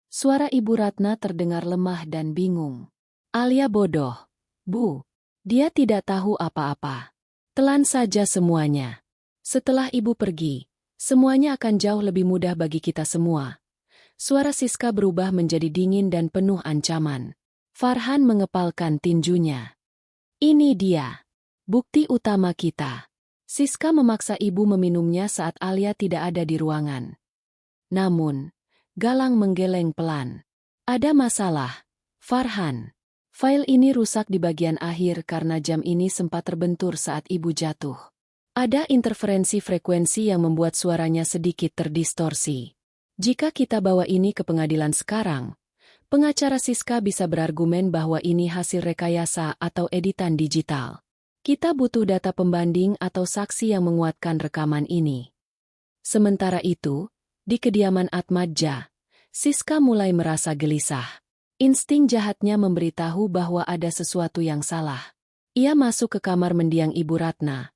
Suara Ibu Ratna terdengar lemah dan bingung. Alia bodoh. "Bu." Dia tidak tahu apa-apa. Telan saja semuanya. Setelah ibu pergi, semuanya akan jauh lebih mudah bagi kita semua. Suara Siska berubah menjadi dingin dan penuh ancaman. Farhan mengepalkan tinjunya. Ini dia. Bukti utama kita. Siska memaksa ibu meminumnya saat Alia tidak ada di ruangan. Namun, Galang menggeleng pelan. Ada masalah, Farhan. File ini rusak di bagian akhir karena jam ini sempat terbentur saat ibu jatuh. Ada interferensi frekuensi yang membuat suaranya sedikit terdistorsi. Jika kita bawa ini ke pengadilan sekarang, pengacara Siska bisa berargumen bahwa ini hasil rekayasa atau editan digital. Kita butuh data pembanding atau saksi yang menguatkan rekaman ini. Sementara itu, di kediaman Atmadja, Siska mulai merasa gelisah. Insting jahatnya memberitahu bahwa ada sesuatu yang salah. Ia masuk ke kamar mendiang Ibu Ratna.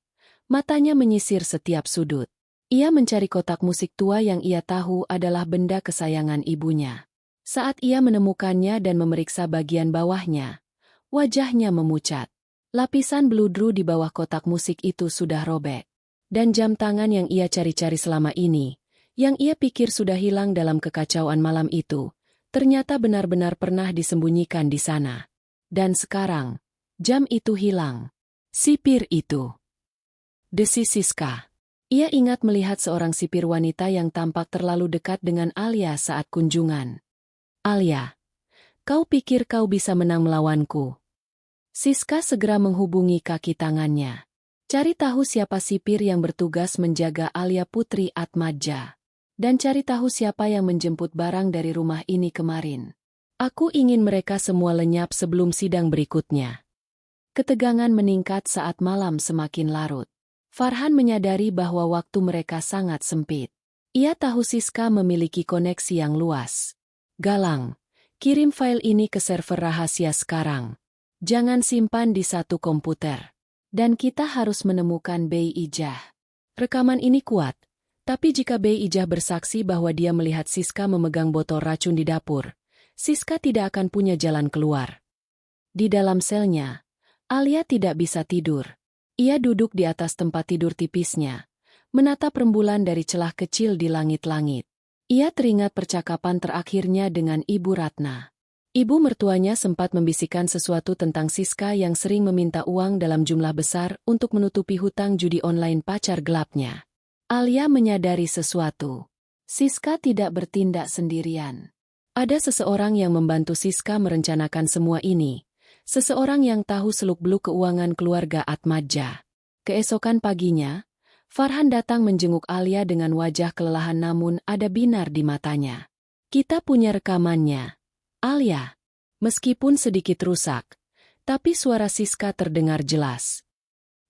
Matanya menyisir setiap sudut. Ia mencari kotak musik tua yang ia tahu adalah benda kesayangan ibunya. Saat ia menemukannya dan memeriksa bagian bawahnya, wajahnya memucat. Lapisan bludru di bawah kotak musik itu sudah robek. Dan jam tangan yang ia cari-cari selama ini, yang ia pikir sudah hilang dalam kekacauan malam itu, ternyata benar-benar pernah disembunyikan di sana. Dan sekarang, jam itu hilang. Sipir itu. Desis Siska. Ia ingat melihat seorang sipir wanita yang tampak terlalu dekat dengan Alia saat kunjungan. Alia, kau pikir kau bisa menang melawanku? Siska segera menghubungi kaki tangannya. Cari tahu siapa sipir yang bertugas menjaga Alia Putri Atmadja. Dan cari tahu siapa yang menjemput barang dari rumah ini kemarin. Aku ingin mereka semua lenyap sebelum sidang berikutnya. Ketegangan meningkat saat malam semakin larut. Farhan menyadari bahwa waktu mereka sangat sempit. Ia tahu Siska memiliki koneksi yang luas. Galang, kirim file ini ke server rahasia sekarang. Jangan simpan di satu komputer. Dan kita harus menemukan Bei Ijah. Rekaman ini kuat. Tapi jika Bei Ijah bersaksi bahwa dia melihat Siska memegang botol racun di dapur, Siska tidak akan punya jalan keluar. Di dalam selnya, Alia tidak bisa tidur. Ia duduk di atas tempat tidur tipisnya, menatap rembulan dari celah kecil di langit-langit. Ia teringat percakapan terakhirnya dengan Ibu Ratna. Ibu mertuanya sempat membisikkan sesuatu tentang Siska yang sering meminta uang dalam jumlah besar untuk menutupi hutang judi online pacar gelapnya. Alia menyadari sesuatu. Siska tidak bertindak sendirian. Ada seseorang yang membantu Siska merencanakan semua ini. Seseorang yang tahu seluk-beluk keuangan keluarga Atmadja. Keesokan paginya, Farhan datang menjenguk Alia dengan wajah kelelahan namun ada binar di matanya. Kita punya rekamannya. Alia. Meskipun sedikit rusak, tapi suara Siska terdengar jelas.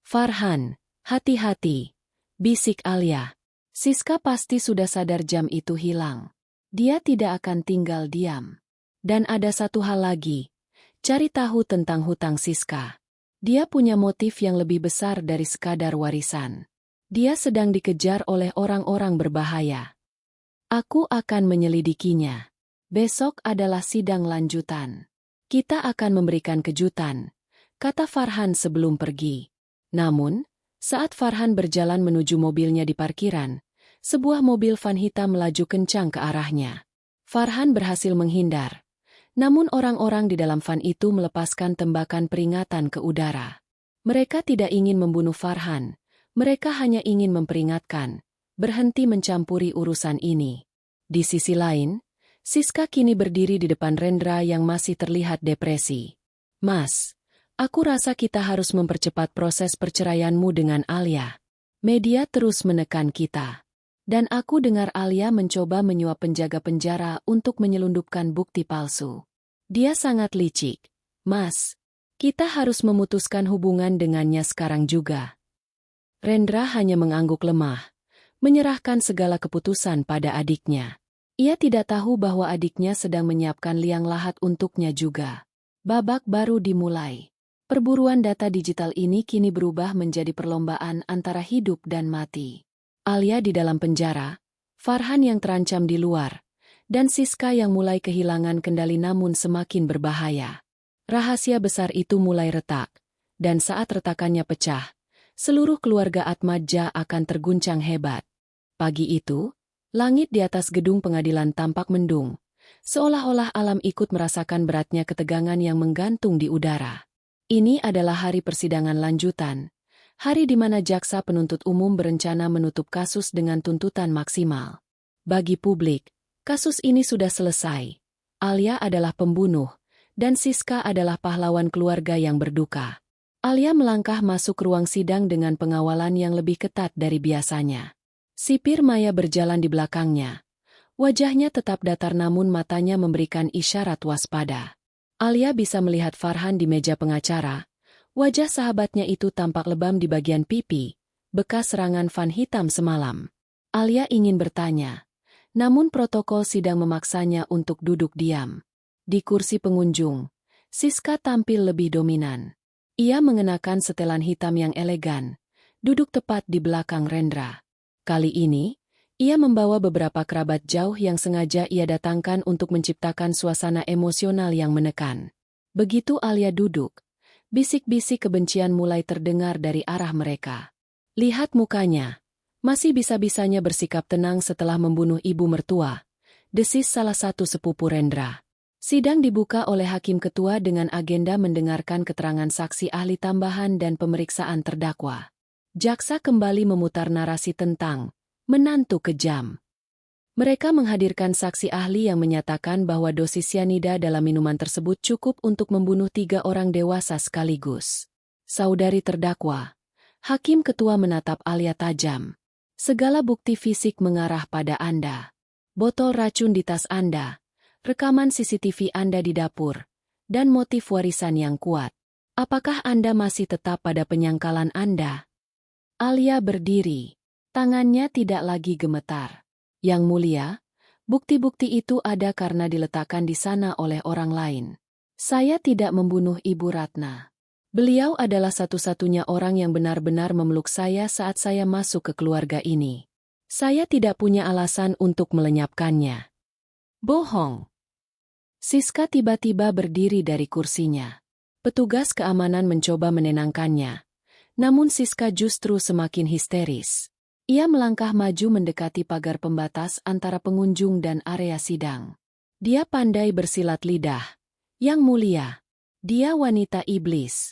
Farhan, hati-hati. Bisik Alia. Siska pasti sudah sadar jam itu hilang. Dia tidak akan tinggal diam. Dan ada satu hal lagi. Cari tahu tentang hutang Siska. Dia punya motif yang lebih besar dari sekadar warisan. Dia sedang dikejar oleh orang-orang berbahaya. Aku akan menyelidikinya. Besok adalah sidang lanjutan. Kita akan memberikan kejutan, kata Farhan sebelum pergi. Namun, saat Farhan berjalan menuju mobilnya di parkiran, sebuah mobil van hitam melaju kencang ke arahnya. Farhan berhasil menghindar. Namun orang-orang di dalam van itu melepaskan tembakan peringatan ke udara. Mereka tidak ingin membunuh Farhan. Mereka hanya ingin memperingatkan, berhenti mencampuri urusan ini. Di sisi lain, Siska kini berdiri di depan Rendra yang masih terlihat depresi. Mas, aku rasa kita harus mempercepat proses perceraianmu dengan Alia. Media terus menekan kita. Dan aku dengar Alia mencoba menyuap penjaga penjara untuk menyelundupkan bukti palsu. Dia sangat licik. Mas, kita harus memutuskan hubungan dengannya sekarang juga. Rendra hanya mengangguk lemah, menyerahkan segala keputusan pada adiknya. Ia tidak tahu bahwa adiknya sedang menyiapkan liang lahat untuknya juga. Babak baru dimulai. Perburuan data digital ini kini berubah menjadi perlombaan antara hidup dan mati. Alia di dalam penjara, Farhan yang terancam di luar, dan Siska yang mulai kehilangan kendali namun semakin berbahaya. Rahasia besar itu mulai retak, dan saat retakannya pecah, seluruh keluarga Atmadja akan terguncang hebat. Pagi itu, langit di atas gedung pengadilan tampak mendung, Seolah-olah alam ikut merasakan beratnya ketegangan yang menggantung di udara. Ini adalah hari persidangan lanjutan. Hari di mana jaksa penuntut umum berencana menutup kasus dengan tuntutan maksimal. Bagi publik, kasus ini sudah selesai. Alia adalah pembunuh, dan Siska adalah pahlawan keluarga yang berduka. Alia melangkah masuk ruang sidang dengan pengawalan yang lebih ketat dari biasanya. Sipir Maya berjalan di belakangnya. Wajahnya tetap datar namun matanya memberikan isyarat waspada. Alia bisa melihat Farhan di meja pengacara. Wajah sahabatnya itu tampak lebam di bagian pipi, bekas serangan van hitam semalam. Alia ingin bertanya, namun protokol sidang memaksanya untuk duduk diam. Di kursi pengunjung, Siska tampil lebih dominan. Ia mengenakan setelan hitam yang elegan, duduk tepat di belakang Rendra. Kali ini, ia membawa beberapa kerabat jauh yang sengaja ia datangkan untuk menciptakan suasana emosional yang menekan. Begitu Alia duduk, bisik-bisik kebencian mulai terdengar dari arah mereka. Lihat mukanya, masih bisa-bisanya bersikap tenang setelah membunuh ibu mertua, desis salah satu sepupu Rendra. Sidang dibuka oleh Hakim Ketua dengan agenda mendengarkan keterangan saksi ahli tambahan dan pemeriksaan terdakwa. Jaksa kembali memutar narasi tentang menantu kejam. Mereka menghadirkan saksi ahli yang menyatakan bahwa dosis cyanida dalam minuman tersebut cukup untuk membunuh 3 orang dewasa sekaligus. Saudari terdakwa, Hakim Ketua menatap Alia tajam. Segala bukti fisik mengarah pada Anda. Botol racun di tas Anda, rekaman CCTV Anda di dapur, dan motif warisan yang kuat. Apakah Anda masih tetap pada penyangkalan Anda? Alia berdiri. Tangannya tidak lagi gemetar. Yang mulia, bukti-bukti itu ada karena diletakkan di sana oleh orang lain. Saya tidak membunuh Ibu Ratna. Beliau adalah satu-satunya orang yang benar-benar memeluk saya saat saya masuk ke keluarga ini. Saya tidak punya alasan untuk melenyapkannya. Bohong. Siska tiba-tiba berdiri dari kursinya. Petugas keamanan mencoba menenangkannya. Namun Siska justru semakin histeris. Ia melangkah maju mendekati pagar pembatas antara pengunjung dan area sidang. Dia pandai bersilat lidah. Yang mulia, dia wanita iblis.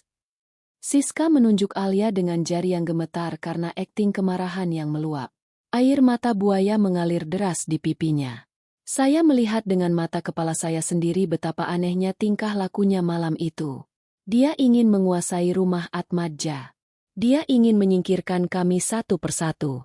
Siska menunjuk Alia dengan jari yang gemetar karena akting kemarahan yang meluap. Air mata buaya mengalir deras di pipinya. Saya melihat dengan mata kepala saya sendiri betapa anehnya tingkah lakunya malam itu. Dia ingin menguasai rumah Atmadja. Dia ingin menyingkirkan kami satu persatu.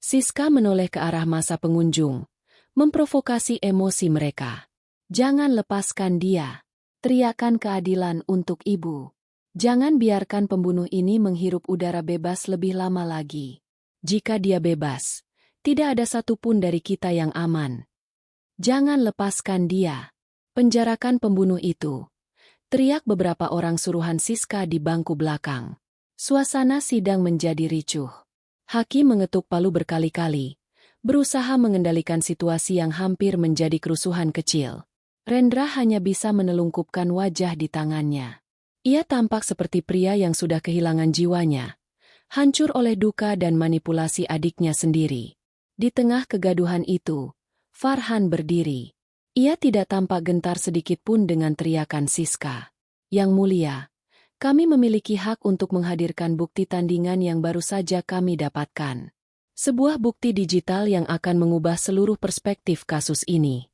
Siska menoleh ke arah masa pengunjung, memprovokasi emosi mereka. Jangan lepaskan dia. Teriakan keadilan untuk ibu. Jangan biarkan pembunuh ini menghirup udara bebas lebih lama lagi. Jika dia bebas, tidak ada satupun dari kita yang aman. Jangan lepaskan dia. Penjarakan pembunuh itu. Teriak beberapa orang suruhan Siska di bangku belakang. Suasana sidang menjadi ricuh. Hakim mengetuk palu berkali-kali, berusaha mengendalikan situasi yang hampir menjadi kerusuhan kecil. Rendra hanya bisa menelungkupkan wajah di tangannya. Ia tampak seperti pria yang sudah kehilangan jiwanya, hancur oleh duka dan manipulasi adiknya sendiri. Di tengah kegaduhan itu, Farhan berdiri. Ia tidak tampak gentar sedikitpun dengan teriakan Siska. Yang mulia, kami memiliki hak untuk menghadirkan bukti tandingan yang baru saja kami dapatkan. Sebuah bukti digital yang akan mengubah seluruh perspektif kasus ini.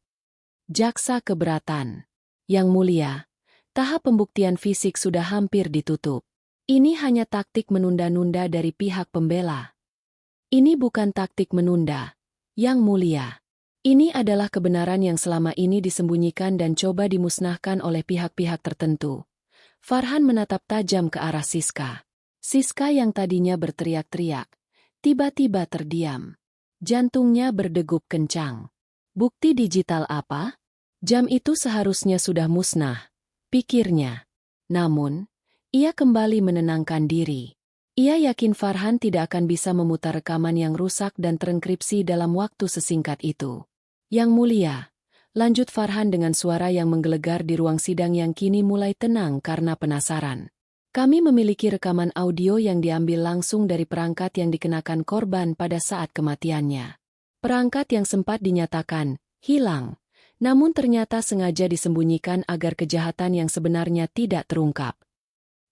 Jaksa keberatan. Yang mulia, tahap pembuktian fisik sudah hampir ditutup. Ini hanya taktik menunda-nunda dari pihak pembela. Ini bukan taktik menunda. Yang mulia, ini adalah kebenaran yang selama ini disembunyikan dan coba dimusnahkan oleh pihak-pihak tertentu. Farhan menatap tajam ke arah Siska. Siska yang tadinya berteriak-teriak, tiba-tiba terdiam. Jantungnya berdegup kencang. Bukti digital apa? Jam itu seharusnya sudah musnah, pikirnya. Namun, ia kembali menenangkan diri. Ia yakin Farhan tidak akan bisa memutar rekaman yang rusak dan terenkripsi dalam waktu sesingkat itu. Yang mulia, lanjut Farhan dengan suara yang menggelegar di ruang sidang yang kini mulai tenang karena penasaran. Kami memiliki rekaman audio yang diambil langsung dari perangkat yang dikenakan korban pada saat kematiannya. Perangkat yang sempat dinyatakan hilang namun ternyata sengaja disembunyikan agar kejahatan yang sebenarnya tidak terungkap.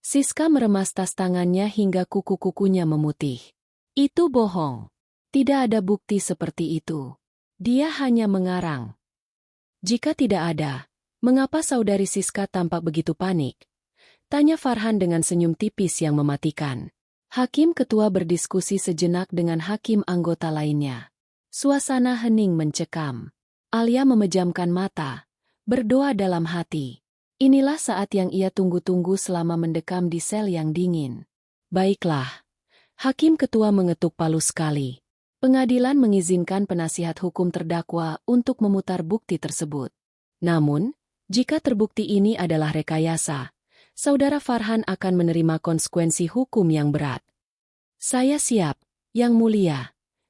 Siska meremas tas tangannya hingga kuku-kukunya memutih. Itu bohong. Tidak ada bukti seperti itu. Dia hanya mengarang. Jika tidak ada, mengapa saudari Siska tampak begitu panik? Tanya Farhan dengan senyum tipis yang mematikan. Hakim ketua berdiskusi sejenak dengan hakim anggota lainnya. Suasana hening mencekam. Alia memejamkan mata, berdoa dalam hati. Inilah saat yang ia tunggu-tunggu selama mendekam di sel yang dingin. Baiklah. Hakim ketua mengetuk palu sekali. Pengadilan mengizinkan penasihat hukum terdakwa untuk memutar bukti tersebut. Namun, jika terbukti ini adalah rekayasa, Saudara Farhan akan menerima konsekuensi hukum yang berat. Saya siap, Yang Mulia,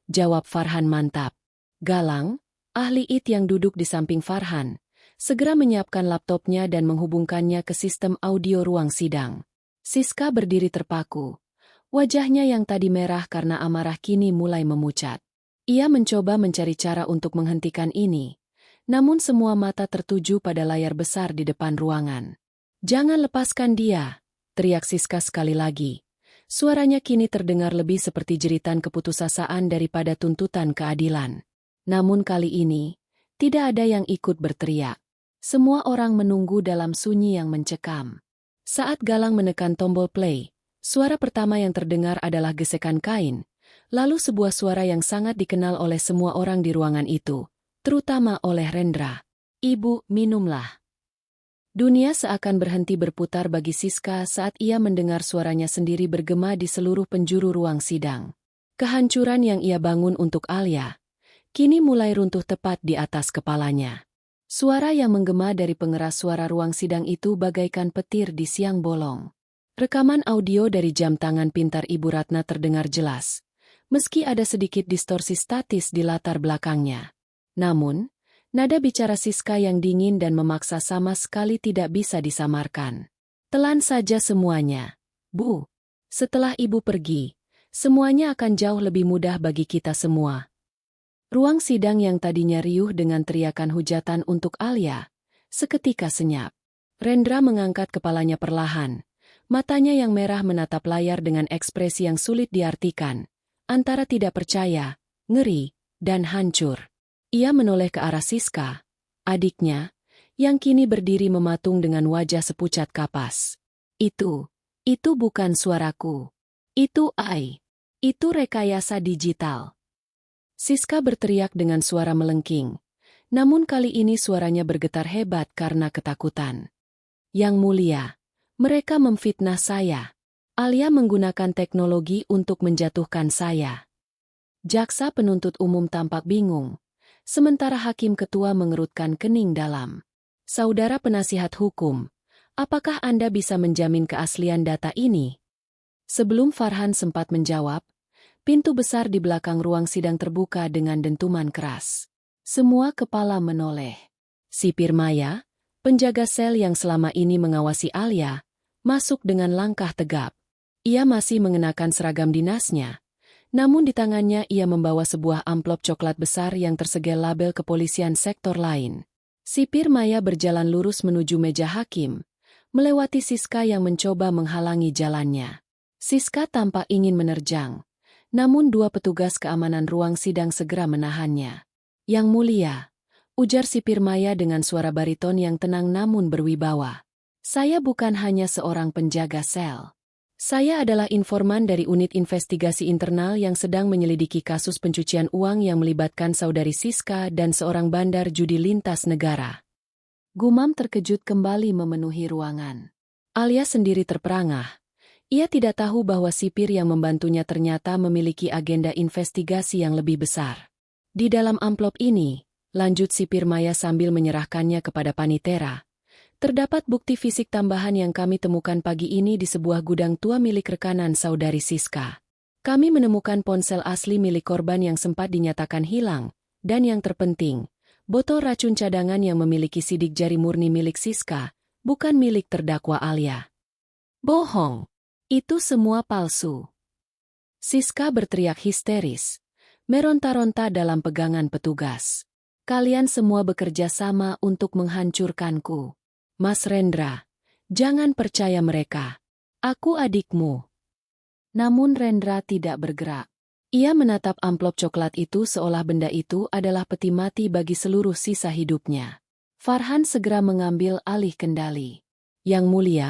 jawab Farhan mantap. Galang, ahli IT yang duduk di samping Farhan, segera menyiapkan laptopnya dan menghubungkannya ke sistem audio ruang sidang. Siska berdiri terpaku. Wajahnya yang tadi merah karena amarah kini mulai memucat. Ia mencoba mencari cara untuk menghentikan ini, namun semua mata tertuju pada layar besar di depan ruangan. Jangan lepaskan dia, teriak Siska sekali lagi. Suaranya kini terdengar lebih seperti jeritan keputusasaan daripada tuntutan keadilan. Namun kali ini, tidak ada yang ikut berteriak. Semua orang menunggu dalam sunyi yang mencekam. Saat Galang menekan tombol play, suara pertama yang terdengar adalah gesekan kain, lalu sebuah suara yang sangat dikenal oleh semua orang di ruangan itu, terutama oleh Rendra. Ibu, minumlah. Dunia seakan berhenti berputar bagi Siska saat ia mendengar suaranya sendiri bergema di seluruh penjuru ruang sidang. Kehancuran yang ia bangun untuk Alia kini mulai runtuh tepat di atas kepalanya. Suara yang menggema dari pengeras suara ruang sidang itu bagaikan petir di siang bolong. Rekaman audio dari jam tangan pintar Ibu Ratna terdengar jelas, meski ada sedikit distorsi statis di latar belakangnya. Namun, nada bicara Siska yang dingin dan memaksa sama sekali tidak bisa disamarkan. Telan saja semuanya, Bu. Setelah Ibu pergi, semuanya akan jauh lebih mudah bagi kita semua. Ruang sidang yang tadinya riuh dengan teriakan hujatan untuk Alia, seketika senyap. Rendra mengangkat kepalanya perlahan. Matanya yang merah menatap layar dengan ekspresi yang sulit diartikan, antara tidak percaya, ngeri, dan hancur. Ia menoleh ke arah Siska, adiknya, yang kini berdiri mematung dengan wajah sepucat kapas. Itu bukan suaraku. Itu AI. Itu rekayasa digital. Siska berteriak dengan suara melengking, namun kali ini suaranya bergetar hebat karena ketakutan. Yang Mulia, mereka memfitnah saya. Alia menggunakan teknologi untuk menjatuhkan saya. Jaksa penuntut umum tampak bingung, sementara hakim ketua mengerutkan kening dalam. Saudara penasihat hukum, apakah Anda bisa menjamin keaslian data ini? Sebelum Farhan sempat menjawab, pintu besar di belakang ruang sidang terbuka dengan dentuman keras. Semua kepala menoleh. Sipir Maya, penjaga sel yang selama ini mengawasi Alia, masuk dengan langkah tegap. Ia masih mengenakan seragam dinasnya, namun di tangannya ia membawa sebuah amplop coklat besar yang tersegel label kepolisian sektor lain. Sipir Maya berjalan lurus menuju meja hakim, melewati Siska yang mencoba menghalangi jalannya. Siska tampak ingin menerjang, namun dua petugas keamanan ruang sidang segera menahannya. Yang Mulia, ujar Sipir Maya dengan suara bariton yang tenang namun berwibawa. Saya bukan hanya seorang penjaga sel. Saya adalah informan dari unit investigasi internal yang sedang menyelidiki kasus pencucian uang yang melibatkan saudari Siska dan seorang bandar judi lintas negara. Gumam terkejut kembali memenuhi ruangan. Alia sendiri terperangah. Ia tidak tahu bahwa sipir yang membantunya ternyata memiliki agenda investigasi yang lebih besar. Di dalam amplop ini, lanjut Sipir Maya sambil menyerahkannya kepada Panitera, terdapat bukti fisik tambahan yang kami temukan pagi ini di sebuah gudang tua milik rekanan saudari Siska. Kami menemukan ponsel asli milik korban yang sempat dinyatakan hilang, dan yang terpenting, botol racun cadangan yang memiliki sidik jari murni milik Siska, bukan milik terdakwa Alia. Bohong! Itu semua palsu. Siska berteriak histeris, meronta-ronta dalam pegangan petugas. Kalian semua bekerja sama untuk menghancurkanku. Mas Rendra, jangan percaya mereka. Aku adikmu. Namun Rendra tidak bergerak. Ia menatap amplop coklat itu seolah benda itu adalah peti mati bagi seluruh sisa hidupnya. Farhan segera mengambil alih kendali. Yang mulia,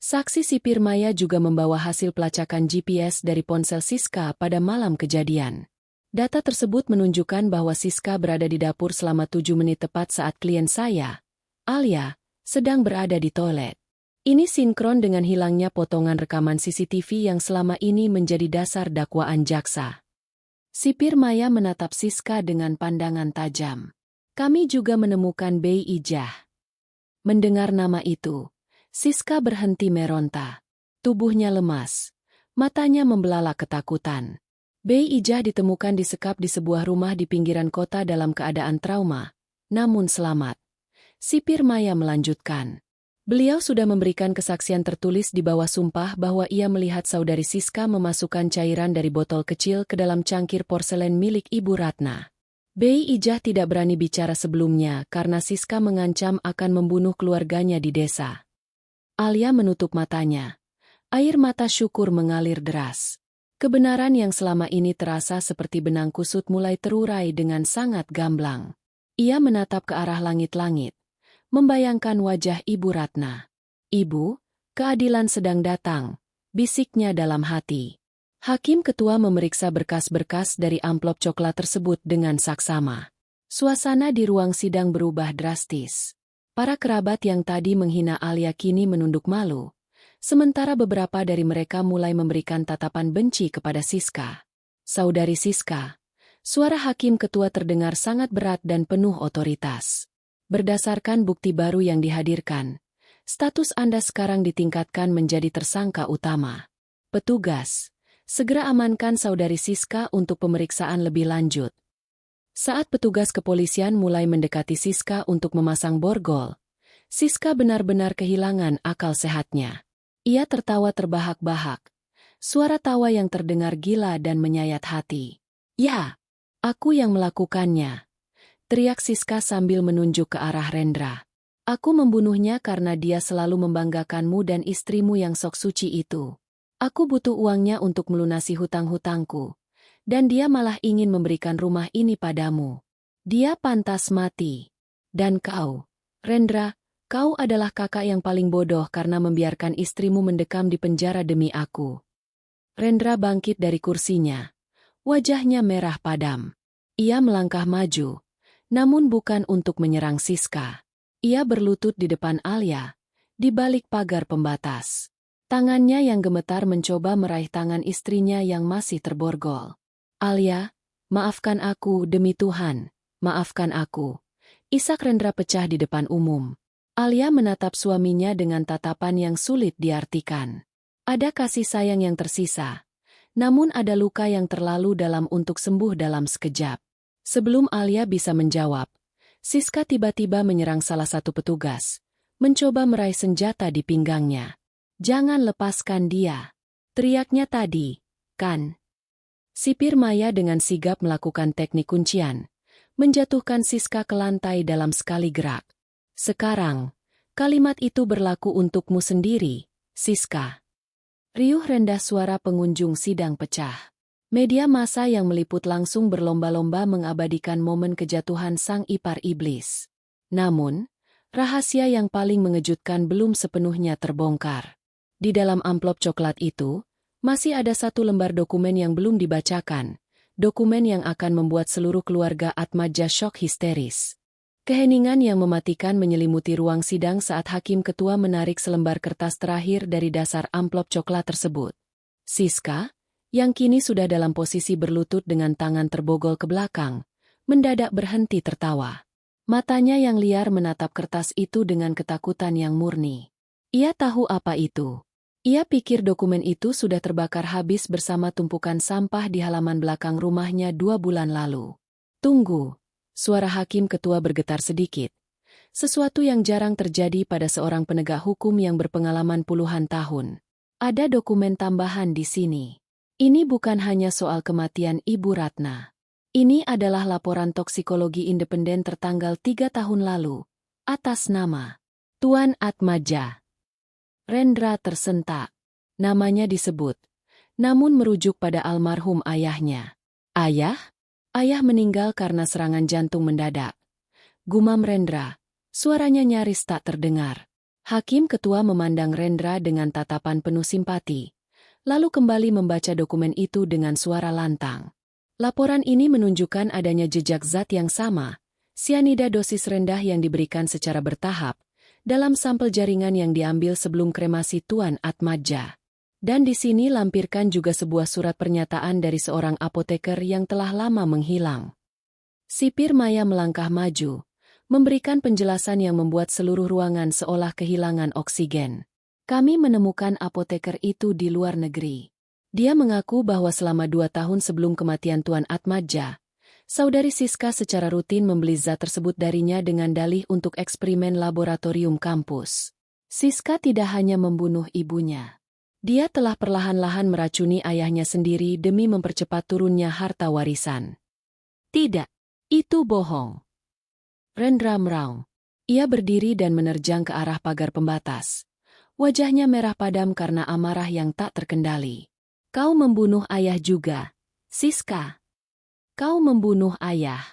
saksi sipir Maya juga membawa hasil pelacakan GPS dari ponsel Siska pada malam kejadian. Data tersebut menunjukkan bahwa Siska berada di dapur selama 7 menit tepat saat klien saya, Alia, sedang berada di toilet. Ini sinkron dengan hilangnya potongan rekaman CCTV yang selama ini menjadi dasar dakwaan jaksa. Sipir Maya menatap Siska dengan pandangan tajam. Kami juga menemukan Bei Ijah. Mendengar nama itu, Siska berhenti meronta. Tubuhnya lemas. Matanya membelalak ketakutan. Bei Ijah ditemukan disekap di sebuah rumah di pinggiran kota dalam keadaan trauma, namun selamat. Sipir Maya melanjutkan. Beliau sudah memberikan kesaksian tertulis di bawah sumpah bahwa ia melihat saudari Siska memasukkan cairan dari botol kecil ke dalam cangkir porselen milik Ibu Ratna. Bei Ijah tidak berani bicara sebelumnya karena Siska mengancam akan membunuh keluarganya di desa. Alia menutup matanya. Air mata syukur mengalir deras. Kebenaran yang selama ini terasa seperti benang kusut mulai terurai dengan sangat gamblang. Ia menatap ke arah langit-langit, membayangkan wajah Ibu Ratna. Ibu, keadilan sedang datang, bisiknya dalam hati. Hakim ketua memeriksa berkas-berkas dari amplop coklat tersebut dengan saksama. Suasana di ruang sidang berubah drastis. Para kerabat yang tadi menghina Alia kini menunduk malu, sementara beberapa dari mereka mulai memberikan tatapan benci kepada Siska. Saudari Siska, suara hakim ketua terdengar sangat berat dan penuh otoritas. Berdasarkan bukti baru yang dihadirkan, status Anda sekarang ditingkatkan menjadi tersangka utama. Petugas, segera amankan saudari Siska untuk pemeriksaan lebih lanjut. Saat petugas kepolisian mulai mendekati Siska untuk memasang borgol, Siska benar-benar kehilangan akal sehatnya. Ia tertawa terbahak-bahak. Suara tawa yang terdengar gila dan menyayat hati. Ya, aku yang melakukannya. Teriak Siska sambil menunjuk ke arah Rendra. Aku membunuhnya karena dia selalu membanggakanmu dan istrimu yang sok suci itu. Aku butuh uangnya untuk melunasi hutang-hutangku. Dan dia malah ingin memberikan rumah ini padamu. Dia pantas mati. Dan kau, Rendra, kau adalah kakak yang paling bodoh karena membiarkan istrimu mendekam di penjara demi aku. Rendra bangkit dari kursinya. Wajahnya merah padam. Ia melangkah maju, namun bukan untuk menyerang Siska. Ia berlutut di depan Alia, di balik pagar pembatas. Tangannya yang gemetar mencoba meraih tangan istrinya yang masih terborgol. Alia, maafkan aku demi Tuhan, maafkan aku. Isak Rendra pecah di depan umum. Alia menatap suaminya dengan tatapan yang sulit diartikan. Ada kasih sayang yang tersisa, namun ada luka yang terlalu dalam untuk sembuh dalam sekejap. Sebelum Alia bisa menjawab, Siska tiba-tiba menyerang salah satu petugas, mencoba meraih senjata di pinggangnya. Jangan lepaskan dia, teriaknya tadi, kan? Sipir Maya dengan sigap melakukan teknik kuncian, menjatuhkan Siska ke lantai dalam sekali gerak. Sekarang, kalimat itu berlaku untukmu sendiri, Siska. Riuh rendah suara pengunjung sidang pecah. Media massa yang meliput langsung berlomba-lomba mengabadikan momen kejatuhan sang ipar iblis. Namun, rahasia yang paling mengejutkan belum sepenuhnya terbongkar. Di dalam amplop coklat itu, masih ada satu lembar dokumen yang belum dibacakan, dokumen yang akan membuat seluruh keluarga Atmaja syok histeris. Keheningan yang mematikan menyelimuti ruang sidang saat hakim ketua menarik selembar kertas terakhir dari dasar amplop coklat tersebut. Siska, yang kini sudah dalam posisi berlutut dengan tangan terbogol ke belakang, mendadak berhenti tertawa. Matanya yang liar menatap kertas itu dengan ketakutan yang murni. Ia tahu apa itu. Ia pikir dokumen itu sudah terbakar habis bersama tumpukan sampah di halaman belakang rumahnya 2 bulan lalu. Tunggu, suara hakim ketua bergetar sedikit. Sesuatu yang jarang terjadi pada seorang penegak hukum yang berpengalaman puluhan tahun. Ada dokumen tambahan di sini. Ini bukan hanya soal kematian Ibu Ratna. Ini adalah laporan toksikologi independen tertanggal 3 tahun lalu, atas nama Tuan Atmaja. Rendra tersentak. Namanya disebut, namun merujuk pada almarhum ayahnya. Ayah? Ayah meninggal karena serangan jantung mendadak. Gumam Rendra. Suaranya nyaris tak terdengar. Hakim ketua memandang Rendra dengan tatapan penuh simpati, lalu kembali membaca dokumen itu dengan suara lantang. Laporan ini menunjukkan adanya jejak zat yang sama, sianida dosis rendah yang diberikan secara bertahap, dalam sampel jaringan yang diambil sebelum kremasi Tuan Atmaja. Dan di sini lampirkan juga sebuah surat pernyataan dari seorang apoteker yang telah lama menghilang. Sipir Maya melangkah maju, memberikan penjelasan yang membuat seluruh ruangan seolah kehilangan oksigen. Kami menemukan apoteker itu di luar negeri. Dia mengaku bahwa selama 2 tahun sebelum kematian Tuan Atmaja, saudari Siska secara rutin membeli zat tersebut darinya dengan dalih untuk eksperimen laboratorium kampus. Siska tidak hanya membunuh ibunya. Dia telah perlahan-lahan meracuni ayahnya sendiri demi mempercepat turunnya harta warisan. Tidak, itu bohong. Rendra meraung. Ia berdiri dan menerjang ke arah pagar pembatas. Wajahnya merah padam karena amarah yang tak terkendali. Kau membunuh ayah juga, Siska. Kau membunuh ayah.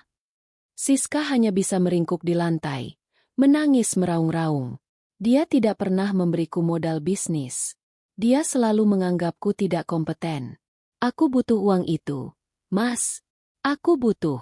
Siska hanya bisa meringkuk di lantai, menangis meraung-raung. Dia tidak pernah memberiku modal bisnis. Dia selalu menganggapku tidak kompeten. Aku butuh uang itu, Mas. Aku butuh.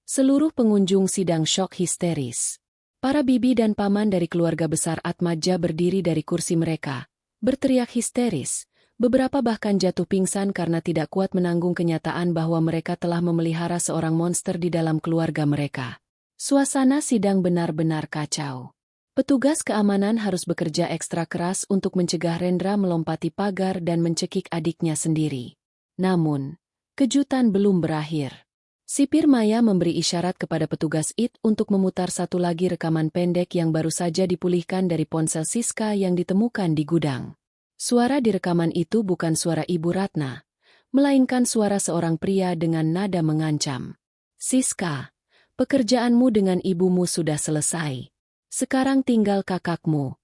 Seluruh pengunjung sidang syok histeris. Para bibi dan paman dari keluarga besar Atmaja berdiri dari kursi mereka, berteriak histeris. Beberapa bahkan jatuh pingsan karena tidak kuat menanggung kenyataan bahwa mereka telah memelihara seorang monster di dalam keluarga mereka. Suasana sidang benar-benar kacau. Petugas keamanan harus bekerja ekstra keras untuk mencegah Rendra melompati pagar dan mencekik adiknya sendiri. Namun, kejutan belum berakhir. Sipir Maya memberi isyarat kepada petugas IT untuk memutar satu lagi rekaman pendek yang baru saja dipulihkan dari ponsel Siska yang ditemukan di gudang. Suara di rekaman itu bukan suara Ibu Ratna, melainkan suara seorang pria dengan nada mengancam. Siska, pekerjaanmu dengan ibumu sudah selesai. Sekarang tinggal kakakmu,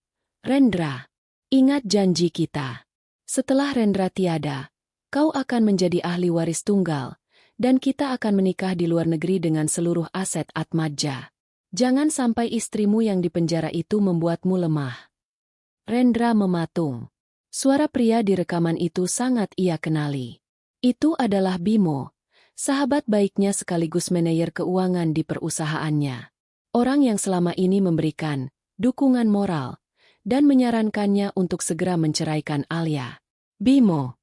Rendra. Ingat janji kita. Setelah Rendra tiada, kau akan menjadi ahli waris tunggal, dan kita akan menikah di luar negeri dengan seluruh aset Atmaja. Jangan sampai istrimu yang dipenjara itu membuatmu lemah. Rendra mematung. Suara pria di rekaman itu sangat ia kenali. Itu adalah Bimo, sahabat baiknya sekaligus manajer keuangan di perusahaannya. Orang yang selama ini memberikan dukungan moral dan menyarankannya untuk segera menceraikan Alia. Bimo.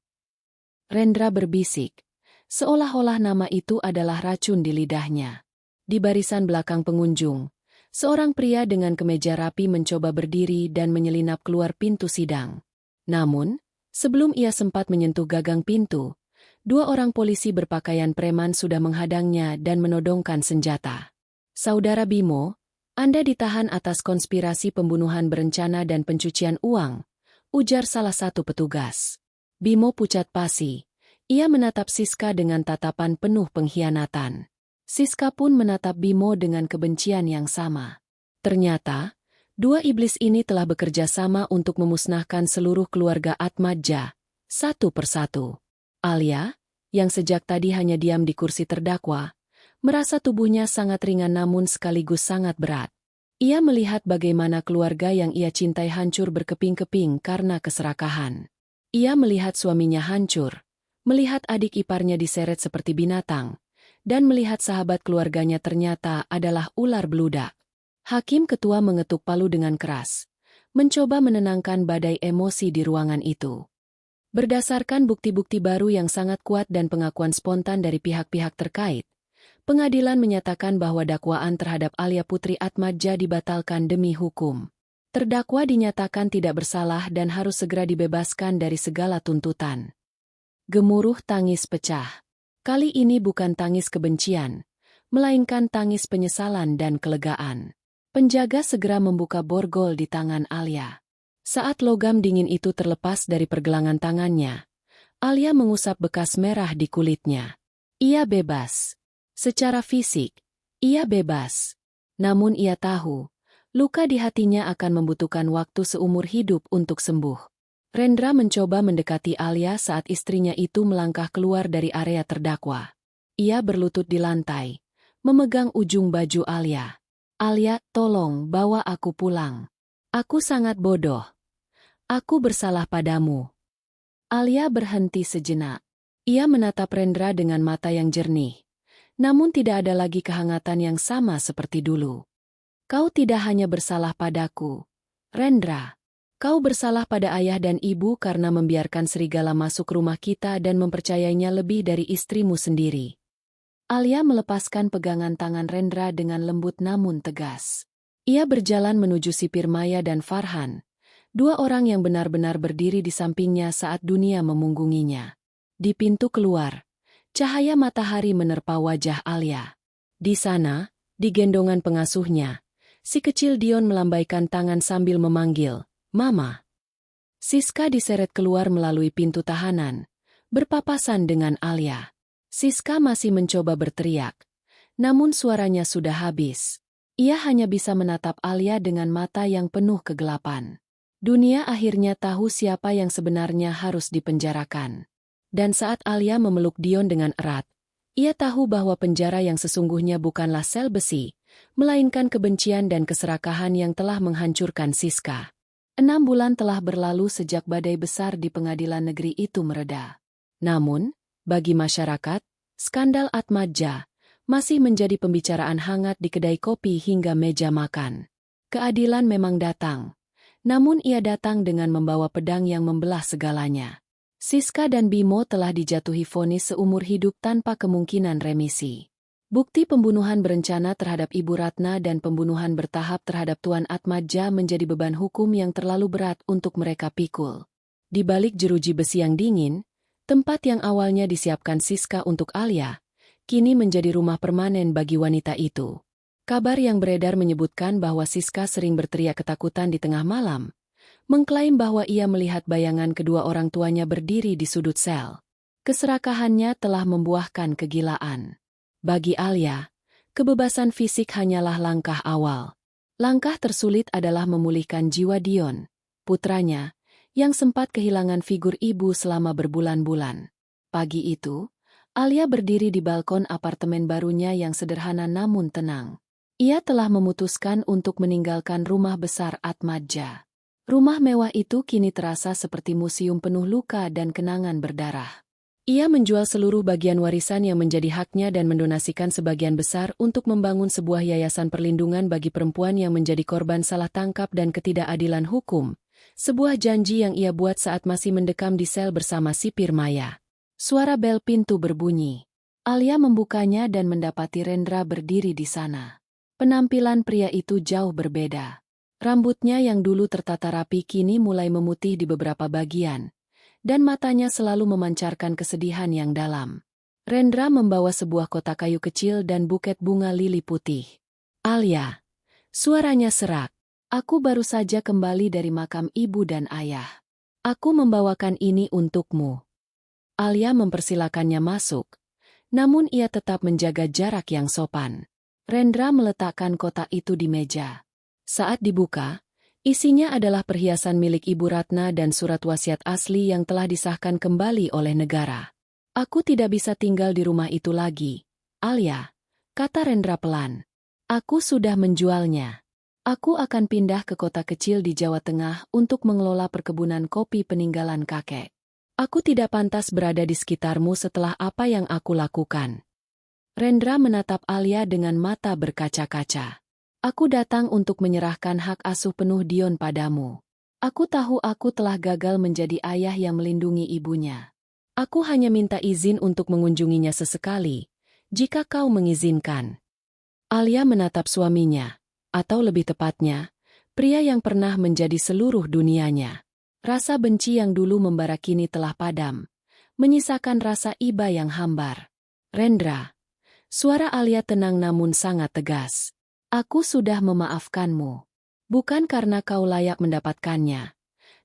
Rendra berbisik. Seolah-olah nama itu adalah racun di lidahnya. Di barisan belakang pengunjung, seorang pria dengan kemeja rapi mencoba berdiri dan menyelinap keluar pintu sidang. Namun, sebelum ia sempat menyentuh gagang pintu, 2 orang polisi berpakaian preman sudah menghadangnya dan menodongkan senjata. Saudara Bimo, Anda ditahan atas konspirasi pembunuhan berencana dan pencucian uang, ujar salah satu petugas. Bimo pucat pasi. Ia menatap Siska dengan tatapan penuh pengkhianatan. Siska pun menatap Bimo dengan kebencian yang sama. Ternyata, 2 iblis ini telah bekerja sama untuk memusnahkan seluruh keluarga Atmaja, satu persatu. Alia, yang sejak tadi hanya diam di kursi terdakwa, merasa tubuhnya sangat ringan namun sekaligus sangat berat. Ia melihat bagaimana keluarga yang ia cintai hancur berkeping-keping karena keserakahan. Ia melihat suaminya hancur, melihat adik iparnya diseret seperti binatang, dan melihat sahabat keluarganya ternyata adalah ular beludak. Hakim ketua mengetuk palu dengan keras, mencoba menenangkan badai emosi di ruangan itu. Berdasarkan bukti-bukti baru yang sangat kuat dan pengakuan spontan dari pihak-pihak terkait, pengadilan menyatakan bahwa dakwaan terhadap Alia Putri Atmaja dibatalkan demi hukum. Terdakwa dinyatakan tidak bersalah dan harus segera dibebaskan dari segala tuntutan. Gemuruh tangis pecah. Kali ini bukan tangis kebencian, melainkan tangis penyesalan dan kelegaan. Penjaga segera membuka borgol di tangan Alia. Saat logam dingin itu terlepas dari pergelangan tangannya, Alia mengusap bekas merah di kulitnya. Ia bebas. Secara fisik, ia bebas. Namun ia tahu, luka di hatinya akan membutuhkan waktu seumur hidup untuk sembuh. Rendra mencoba mendekati Alia saat istrinya itu melangkah keluar dari area terdakwa. Ia berlutut di lantai, memegang ujung baju Alia. "Alia, tolong bawa aku pulang. Aku sangat bodoh. Aku bersalah padamu." Alia berhenti sejenak. Ia menatap Rendra dengan mata yang jernih. Namun tidak ada lagi kehangatan yang sama seperti dulu. "Kau tidak hanya bersalah padaku, Rendra. Kau bersalah pada ayah dan ibu karena membiarkan serigala masuk rumah kita dan mempercayainya lebih dari istrimu sendiri." Alia melepaskan pegangan tangan Rendra dengan lembut namun tegas. Ia berjalan menuju sipir Maya dan Farhan, dua orang yang benar-benar berdiri di sampingnya saat dunia memunggunginya. Di pintu keluar, cahaya matahari menerpa wajah Alia. Di sana, di gendongan pengasuhnya, si kecil Dion melambaikan tangan sambil memanggil, "Mama." Siska diseret keluar melalui pintu tahanan, berpapasan dengan Alia. Siska masih mencoba berteriak, namun suaranya sudah habis. Ia hanya bisa menatap Alia dengan mata yang penuh kegelapan. Dunia akhirnya tahu siapa yang sebenarnya harus dipenjarakan. Dan saat Alia memeluk Dion dengan erat, ia tahu bahwa penjara yang sesungguhnya bukanlah sel besi, melainkan kebencian dan keserakahan yang telah menghancurkan Siska. 6 bulan telah berlalu sejak badai besar di pengadilan negeri itu mereda. Namun, bagi masyarakat, skandal Atmadja masih menjadi pembicaraan hangat di kedai kopi hingga meja makan. Keadilan memang datang, namun ia datang dengan membawa pedang yang membelah segalanya. Siska dan Bimo telah dijatuhi vonis seumur hidup tanpa kemungkinan remisi. Bukti pembunuhan berencana terhadap Ibu Ratna dan pembunuhan bertahap terhadap Tuan Atmadja menjadi beban hukum yang terlalu berat untuk mereka pikul. Di balik jeruji besi yang dingin, tempat yang awalnya disiapkan Siska untuk Alia, kini menjadi rumah permanen bagi wanita itu. Kabar yang beredar menyebutkan bahwa Siska sering berteriak ketakutan di tengah malam, mengklaim bahwa ia melihat bayangan kedua orang tuanya berdiri di sudut sel. Keserakahannya telah membuahkan kegilaan. Bagi Alia, kebebasan fisik hanyalah langkah awal. Langkah tersulit adalah memulihkan jiwa Dion, putranya, yang sempat kehilangan figur ibu selama berbulan-bulan. Pagi itu, Alia berdiri di balkon apartemen barunya yang sederhana namun tenang. Ia telah memutuskan untuk meninggalkan rumah besar Atmadja. Rumah mewah itu kini terasa seperti museum penuh luka dan kenangan berdarah. Ia menjual seluruh bagian warisan yang menjadi haknya dan mendonasikan sebagian besar untuk membangun sebuah yayasan perlindungan bagi perempuan yang menjadi korban salah tangkap dan ketidakadilan hukum. Sebuah janji yang ia buat saat masih mendekam di sel bersama sipir Maya. Suara bel pintu berbunyi. Alia membukanya dan mendapati Rendra berdiri di sana. Penampilan pria itu jauh berbeda. Rambutnya yang dulu tertata rapi kini mulai memutih di beberapa bagian, dan matanya selalu memancarkan kesedihan yang dalam. Rendra membawa sebuah kotak kayu kecil dan buket bunga lili putih. "Alia," suaranya serak. "Aku baru saja kembali dari makam ibu dan ayah. Aku membawakan ini untukmu." Alia mempersilakannya masuk, namun ia tetap menjaga jarak yang sopan. Rendra meletakkan kotak itu di meja. Saat dibuka, isinya adalah perhiasan milik Ibu Ratna dan surat wasiat asli yang telah disahkan kembali oleh negara. "Aku tidak bisa tinggal di rumah itu lagi, Alia," kata Rendra pelan. "Aku sudah menjualnya. Aku akan pindah ke kota kecil di Jawa Tengah untuk mengelola perkebunan kopi peninggalan kakek. Aku tidak pantas berada di sekitarmu setelah apa yang aku lakukan." Rendra menatap Alia dengan mata berkaca-kaca. "Aku datang untuk menyerahkan hak asuh penuh Dion padamu. Aku tahu aku telah gagal menjadi ayah yang melindungi ibunya. Aku hanya minta izin untuk mengunjunginya sesekali, jika kau mengizinkan." Alia menatap suaminya, atau lebih tepatnya, pria yang pernah menjadi seluruh dunianya. Rasa benci yang dulu membara kini telah padam, menyisakan rasa iba yang hambar. "Rendra," suara Alia tenang namun sangat tegas. "Aku sudah memaafkanmu. Bukan karena kau layak mendapatkannya,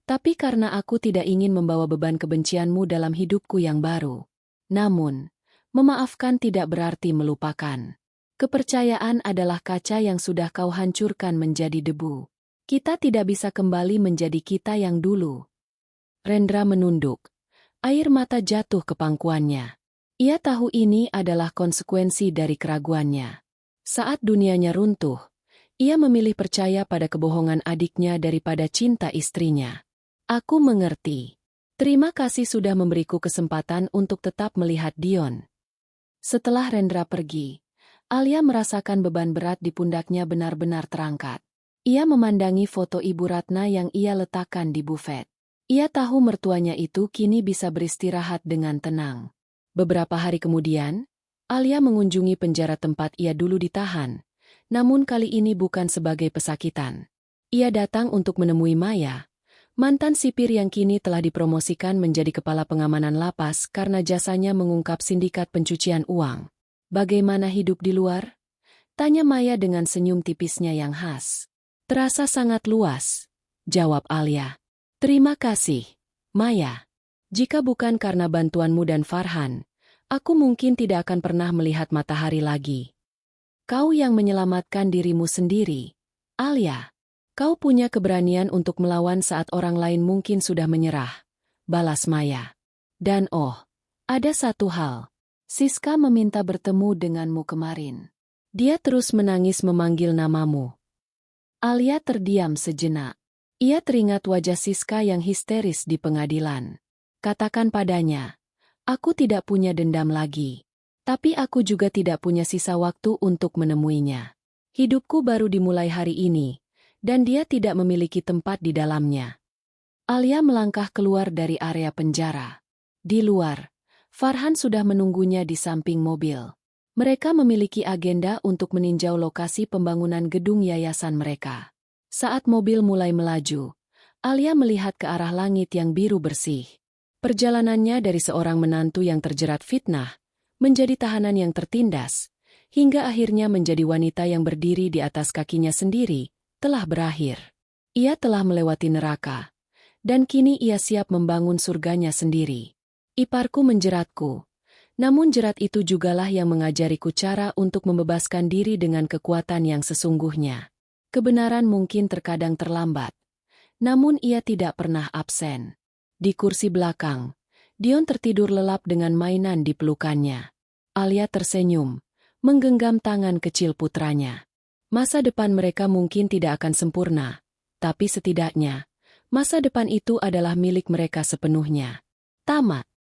tapi karena aku tidak ingin membawa beban kebencianmu dalam hidupku yang baru. Namun, Memaafkan tidak berarti melupakan. Kepercayaan adalah kaca yang sudah kau hancurkan menjadi debu. Kita tidak bisa kembali menjadi kita yang dulu. Rendra menunduk. Air mata jatuh ke pangkuannya. Ia tahu ini adalah konsekuensi dari keraguannya. Saat dunianya runtuh, ia memilih percaya pada kebohongan adiknya daripada cinta istrinya. Aku mengerti. Terima kasih sudah memberiku kesempatan untuk tetap melihat Dion. Setelah Rendra pergi, Alia merasakan beban berat di pundaknya benar-benar terangkat. Ia memandangi foto Ibu Ratna yang ia letakkan di bufet. Ia tahu mertuanya itu kini bisa beristirahat dengan tenang. Beberapa hari kemudian, Alia mengunjungi penjara tempat ia dulu ditahan, namun kali ini bukan sebagai pesakitan. Ia datang untuk menemui Maya, mantan sipir yang kini telah dipromosikan menjadi kepala pengamanan lapas karena jasanya mengungkap sindikat pencucian uang. Bagaimana hidup di luar? Tanya Maya dengan senyum tipisnya yang khas. Terasa sangat luas, jawab Alia. Terima kasih, Maya. Jika bukan karena bantuanmu dan Farhan, aku mungkin tidak akan pernah melihat matahari lagi. Kau yang menyelamatkan dirimu sendiri, Alia. Kau punya keberanian untuk melawan saat orang lain mungkin sudah menyerah, balas Maya. Dan ada satu hal. Siska meminta bertemu denganmu kemarin. Dia terus menangis memanggil namamu. Alia terdiam sejenak. Ia teringat wajah Siska yang histeris di pengadilan. Katakan padanya, aku tidak punya dendam lagi. Tapi aku juga tidak punya sisa waktu untuk menemuinya. Hidupku baru dimulai hari ini, dan dia tidak memiliki tempat di dalamnya. Alia melangkah keluar dari area penjara. Di luar, Farhan sudah menunggunya di samping mobil. Mereka memiliki agenda untuk meninjau lokasi pembangunan gedung yayasan mereka. Saat mobil mulai melaju, Alia melihat ke arah langit yang biru bersih. Perjalanannya dari seorang menantu yang terjerat fitnah, menjadi tahanan yang tertindas, hingga akhirnya menjadi wanita yang berdiri di atas kakinya sendiri, telah berakhir. Ia telah melewati neraka, dan kini ia siap membangun surganya sendiri. Iparku menjeratku, namun jerat itu jugalah yang mengajariku cara untuk membebaskan diri dengan kekuatan yang sesungguhnya. Kebenaran mungkin terkadang terlambat, namun ia tidak pernah absen. Di kursi belakang, Dion tertidur lelap dengan mainan di pelukannya. Alia tersenyum, menggenggam tangan kecil putranya. Masa depan mereka mungkin tidak akan sempurna, tapi setidaknya, masa depan itu adalah milik mereka sepenuhnya. Tamat.